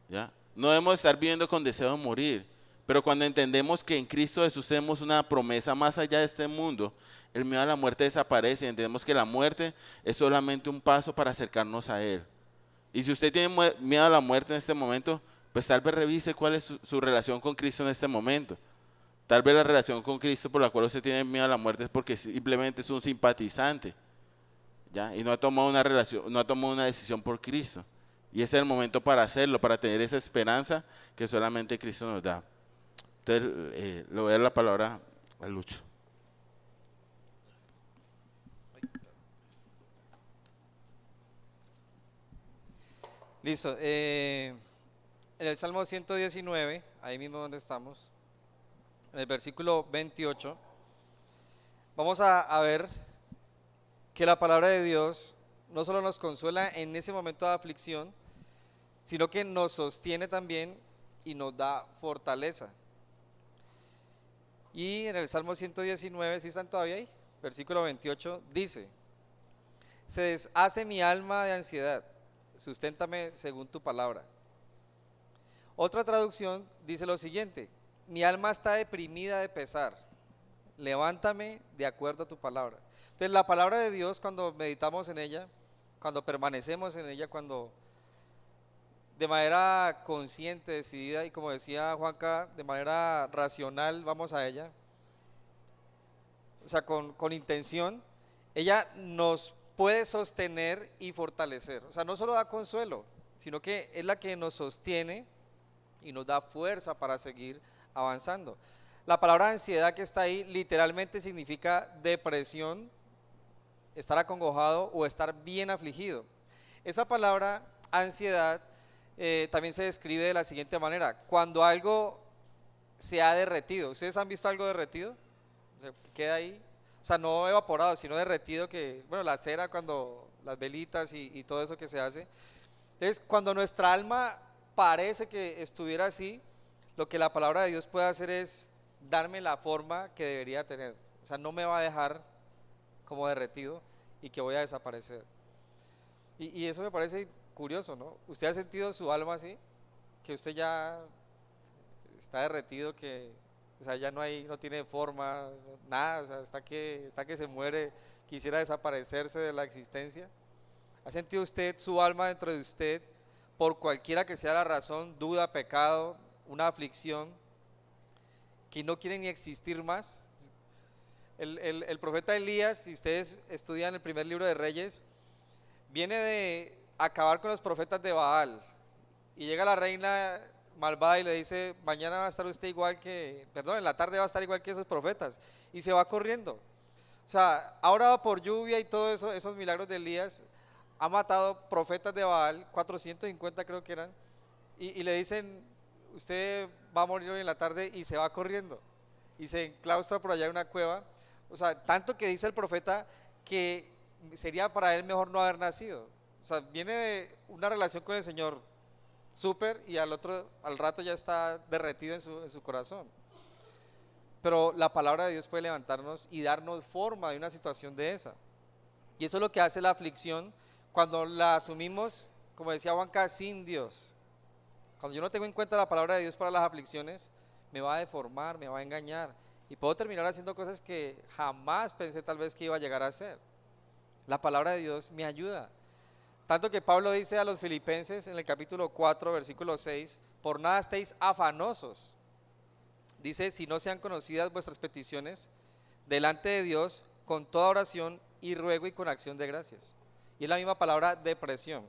¿ya? No debemos estar viviendo con deseo de morir, pero cuando entendemos que en Cristo Jesús tenemos una promesa más allá de este mundo, el miedo a la muerte desaparece y entendemos que la muerte es solamente un paso para acercarnos a Él. Y si usted tiene miedo a la muerte en este momento, pues tal vez revise cuál es su relación con Cristo en este momento. Tal vez la relación con Cristo por la cual usted tiene miedo a la muerte es porque simplemente es un simpatizante, ¿ya? Y no ha tomado una relación, no ha tomado una decisión por Cristo. Y ese es el momento para hacerlo, para tener esa esperanza que solamente Cristo nos da. Entonces, le voy a dar la palabra a Lucho. Listo. En el Salmo 119, ahí mismo donde estamos, en el versículo 28, vamos a ver que la palabra de Dios no solo nos consuela en ese momento de aflicción, sino que nos sostiene también y nos da fortaleza. Y en el Salmo 119, ¿sí están todavía ahí? Versículo 28 dice: se deshace mi alma de ansiedad, susténtame según tu palabra. Otra traducción dice lo siguiente: mi alma está deprimida de pesar, levántame de acuerdo a tu palabra. Entonces la palabra de Dios, cuando meditamos en ella, cuando permanecemos en ella, cuando de manera consciente, decidida y como decía Juanca, de manera racional vamos a ella, o sea, con intención, ella nos puede sostener y fortalecer. O sea, no solo da consuelo, sino que es la que nos sostiene y nos da fuerza para seguir avanzando. La palabra ansiedad que está ahí literalmente significa depresión, estar acongojado o estar bien afligido. Esa palabra ansiedad también se describe de la siguiente manera: cuando algo se ha derretido. ¿Ustedes han visto algo derretido? O sea, que queda ahí, o sea, no evaporado, sino derretido, que, bueno, la cera, cuando las velitas y todo eso que se hace. Entonces, cuando nuestra alma parece que estuviera así, lo que la palabra de Dios puede hacer es darme la forma que debería tener. O sea, no me va a dejar como derretido y que voy a desaparecer. Y eso me parece curioso, ¿no? ¿Usted ha sentido su alma así? Que usted ya está derretido, que, o sea, ya no tiene forma, nada, o sea, está que se muere, quisiera desaparecerse de la existencia. ¿Ha sentido usted su alma dentro de usted, por cualquiera que sea la razón, duda, pecado, una aflicción, que no quiere ni existir más? El profeta Elías, si ustedes estudian el primer libro de Reyes, viene de acabar con los profetas de Baal, y llega la reina malvada y le dice: mañana va a estar usted igual que, perdón, en la tarde va a estar igual que esos profetas, y se va corriendo. O sea, ha orado por lluvia y todo eso, esos milagros de Elías, ha matado profetas de Baal, 450 creo que eran, y le dicen: usted va a morir hoy en la tarde, y se va corriendo, y se enclaustra por allá en una cueva. O sea, tanto que dice el profeta que sería para él mejor no haber nacido. O sea, viene de una relación con el Señor súper, y al rato ya está derretido en su corazón. Pero la palabra de Dios puede levantarnos y darnos forma de una situación de esa. Y eso es lo que hace la aflicción cuando la asumimos, como decía Juanca, sin Dios. Cuando yo no tengo en cuenta la palabra de Dios para las aflicciones, me va a deformar, me va a engañar, y puedo terminar haciendo cosas que jamás pensé tal vez que iba a llegar a hacer. La palabra de Dios me ayuda. Tanto que Pablo dice a los filipenses en el capítulo 4, versículo 6: por nada estéis afanosos. Dice: si no sean conocidas vuestras peticiones delante de Dios con toda oración y ruego y con acción de gracias. Y es la misma palabra depresión.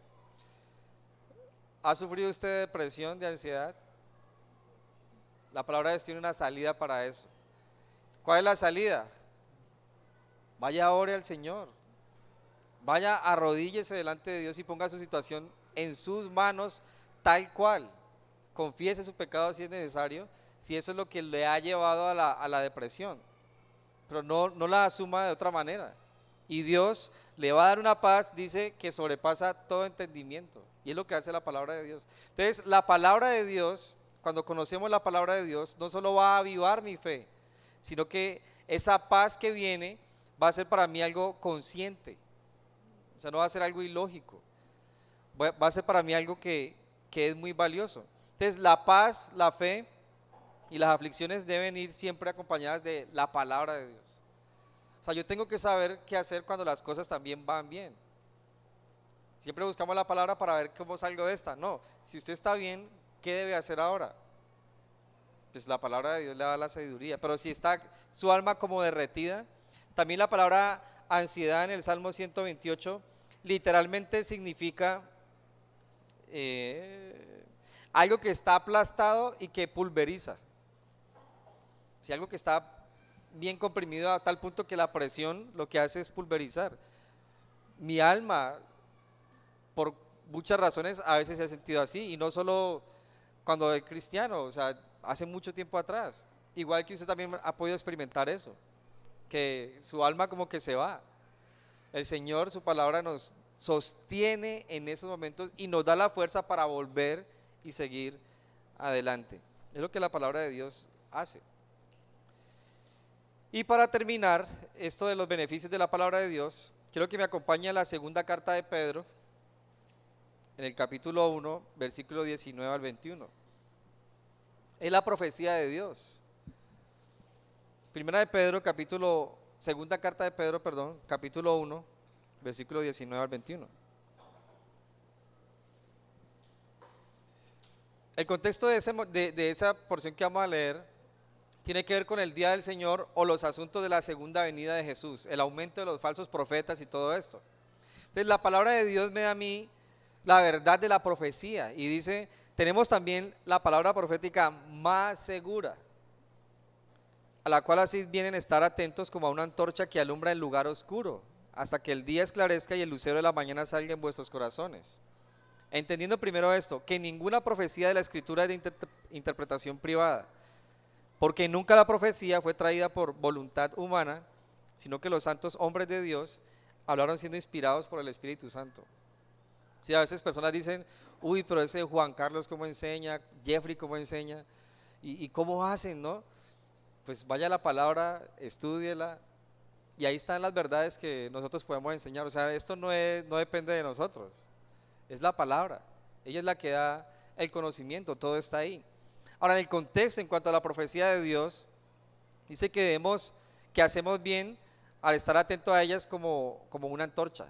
¿Ha sufrido usted depresión, de ansiedad? La palabra de Dios tiene una salida para eso. ¿Cuál es la salida? Vaya, ore al Señor. Vaya, arrodíllese delante de Dios y ponga su situación en sus manos tal cual. Confiese su pecado si es necesario, si eso es lo que le ha llevado a la depresión. Pero no la asuma de otra manera. Y Dios le va a dar una paz, dice, que sobrepasa todo entendimiento. Y es lo que hace la palabra de Dios. Entonces, la palabra de Dios, cuando conocemos la palabra de Dios, no solo va a avivar mi fe, sino que esa paz que viene va a ser para mí algo consciente. O sea, no va a ser algo ilógico. va a ser para mí algo que es muy valioso. Entonces, la paz, la fe y las aflicciones deben ir siempre acompañadas de la palabra de Dios. O sea, yo tengo que saber qué hacer cuando las cosas también van bien. Siempre buscamos la palabra para ver cómo salgo de esta. No, si usted está bien, ¿qué debe hacer ahora? Pues la palabra de Dios le da la sabiduría. Pero si está su alma como derretida, también la palabra ansiedad en el Salmo 128 literalmente significa algo que está aplastado y que pulveriza. Si algo que está bien comprimido a tal punto que la presión lo que hace es pulverizar. Mi alma, por muchas razones, a veces se ha sentido así, y no solo cuando es cristiano, o sea, hace mucho tiempo atrás. Igual que usted también ha podido experimentar eso, que su alma como que se va. El Señor, su palabra nos sostiene en esos momentos y nos da la fuerza para volver y seguir adelante. Es lo que la palabra de Dios hace. Y para terminar esto de los beneficios de la palabra de Dios, quiero que me acompañe a la segunda carta de Pedro, en el capítulo 1, versículo 19 al 21. Es la profecía de Dios. Primera de Pedro, segunda carta de Pedro, perdón, capítulo 1, versículo 19 al 21. El contexto de esa porción que vamos a leer tiene que ver con el día del Señor o los asuntos de la segunda venida de Jesús, el aumento de los falsos profetas y todo esto. Entonces la palabra de Dios me da a mí la verdad de la profecía y dice, tenemos también la palabra profética más segura, a la cual así vienen a estar atentos como a una antorcha que alumbra el lugar oscuro, hasta que el día esclarezca y el lucero de la mañana salga en vuestros corazones. Entendiendo primero esto, que ninguna profecía de la Escritura es de interpretación privada, porque nunca la profecía fue traída por voluntad humana, sino que los santos hombres de Dios hablaron siendo inspirados por el Espíritu Santo. Sí, a veces personas dicen, uy, pero ese Juan Carlos cómo enseña, Jeffrey cómo enseña, y cómo hacen, ¿no? Pues vaya a la palabra, estúdiela, y ahí están las verdades que nosotros podemos enseñar. O sea, esto no depende de nosotros, es la palabra, ella es la que da el conocimiento, todo está ahí. Ahora, en el contexto, en cuanto a la profecía de Dios, dice que hacemos bien al estar atento a ellas como una antorcha.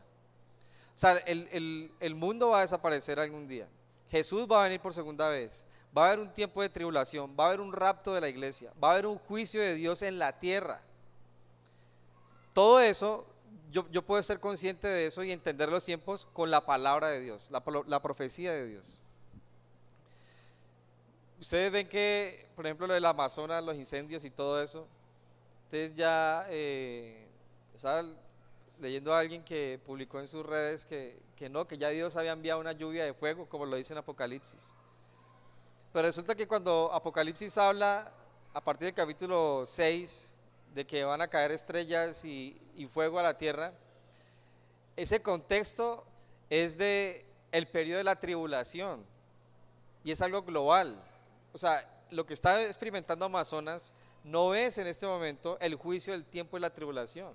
O sea, el mundo va a desaparecer algún día. Jesús va a venir por segunda vez. Va a haber un tiempo de tribulación, va a haber un rapto de la iglesia, va a haber un juicio de Dios en la tierra. Todo eso, yo puedo ser consciente de eso y entender los tiempos con la palabra de Dios, la profecía de Dios. Ustedes ven que, por ejemplo, lo del Amazonas, los incendios y todo eso, ustedes ya estaba leyendo a alguien que publicó en sus redes que ya Dios había enviado una lluvia de fuego, como lo dice en Apocalipsis. Pero resulta que cuando Apocalipsis habla, a partir del capítulo 6, de que van a caer estrellas y fuego a la tierra, ese contexto es de el periodo de la tribulación y es algo global. O sea, lo que está experimentando Amazonas no es en este momento el juicio del tiempo de la tribulación.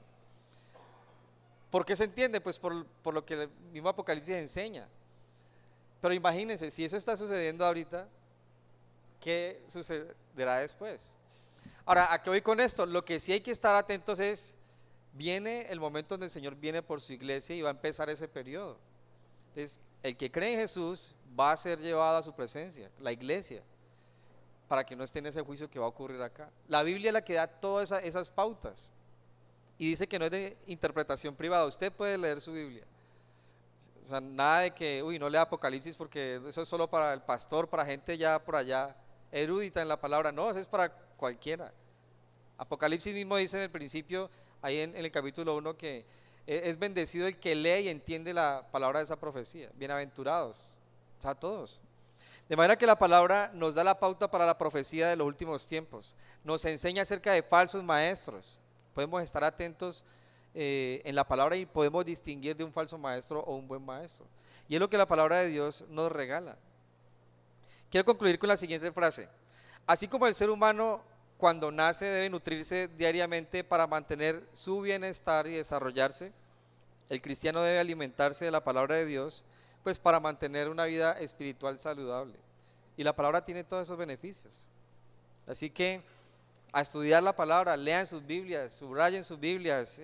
¿Por qué se entiende? Pues por lo que el mismo Apocalipsis enseña. Pero imagínense, si eso está sucediendo ahorita, ¿qué sucederá después? Ahora, ¿a qué voy con esto? Lo que sí hay que estar atentos es, viene el momento donde el Señor viene por su iglesia y va a empezar ese periodo. Entonces, el que cree en Jesús va a ser llevado a su presencia, la iglesia, para que no esté en ese juicio que va a ocurrir acá. La Biblia es la que da todas esas pautas y dice que no es de interpretación privada. Usted puede leer su Biblia. O sea, nada de que, no lea Apocalipsis porque eso es solo para el pastor, para gente ya por allá erudita en la palabra. No, eso es para cualquiera. Apocalipsis mismo dice en el principio, ahí en el capítulo 1, que es bendecido el que lee y entiende la palabra de esa profecía. Bienaventurados, o sea, todos. De manera que la palabra nos da la pauta para la profecía de los últimos tiempos. Nos enseña acerca de falsos maestros. Podemos estar atentos en la palabra y podemos distinguir de un falso maestro o un buen maestro. Y es lo que la palabra de Dios nos regala. Quiero concluir con la siguiente frase. Así como el ser humano cuando nace debe nutrirse diariamente para mantener su bienestar y desarrollarse, el cristiano debe alimentarse de la palabra de Dios pues para mantener una vida espiritual saludable. Y la palabra tiene todos esos beneficios. Así que a estudiar la palabra, lean sus Biblias, subrayen sus Biblias,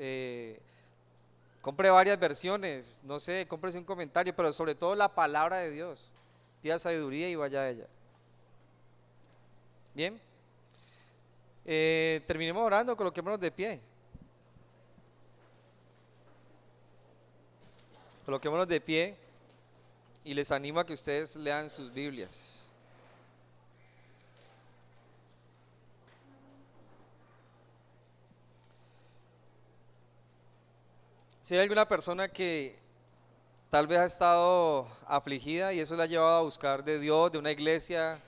compre varias versiones, no sé, cómprese un comentario, pero sobre todo la palabra de Dios. Pida sabiduría y vaya a ella. Bien, terminemos orando, coloquémonos de pie. Coloquémonos de pie y les animo a que ustedes lean sus Biblias. Si hay alguna persona que tal vez ha estado afligida y eso le ha llevado a buscar de Dios, de una iglesia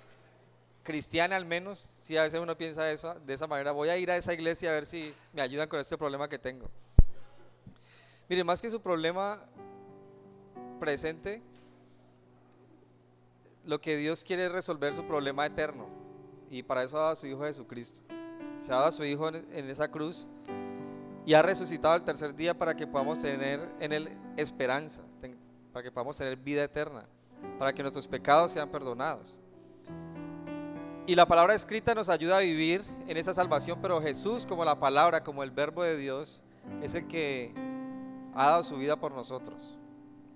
cristiana al menos, si a veces uno piensa eso, de esa manera, voy a ir a esa iglesia a ver si me ayudan con este problema que tengo. Mire, más que su problema presente, lo que Dios quiere es resolver su problema eterno, y para eso ha dado a su Hijo Jesucristo. Se ha dado a su Hijo en esa cruz y ha resucitado el tercer día para que podamos tener en Él esperanza, para que podamos tener vida eterna, para que nuestros pecados sean perdonados. Y la palabra escrita nos ayuda a vivir en esa salvación, pero Jesús, como la palabra, como el verbo de Dios, es el que ha dado su vida por nosotros.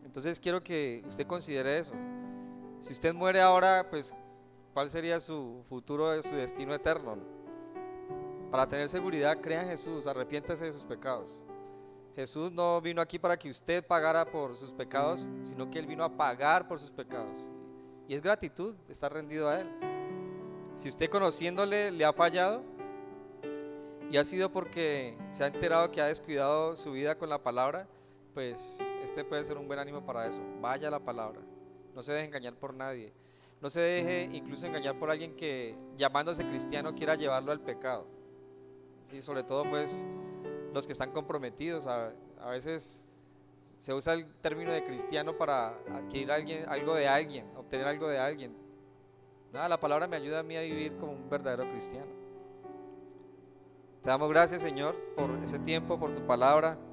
Entonces quiero que usted considere eso. Si usted muere ahora, pues ¿cuál sería su futuro, su destino eterno? Para tener seguridad, crea en Jesús, arrepiéntase de sus pecados. Jesús no vino aquí para que usted pagara por sus pecados, sino que Él vino a pagar por sus pecados. Y es gratitud estar rendido a Él. Si usted conociéndole le ha fallado y ha sido porque se ha enterado que ha descuidado su vida con la palabra, pues este puede ser un buen ánimo para eso. Vaya a la palabra, no se deje engañar por nadie, no se deje incluso engañar por alguien que llamándose cristiano quiera llevarlo al pecado. Sí, sobre todo pues los que están comprometidos, a veces se usa el término de cristiano para adquirir algo de alguien, obtener algo de alguien. Nada, la palabra me ayuda a mí a vivir como un verdadero cristiano. Te damos gracias, Señor, por ese tiempo, por tu palabra.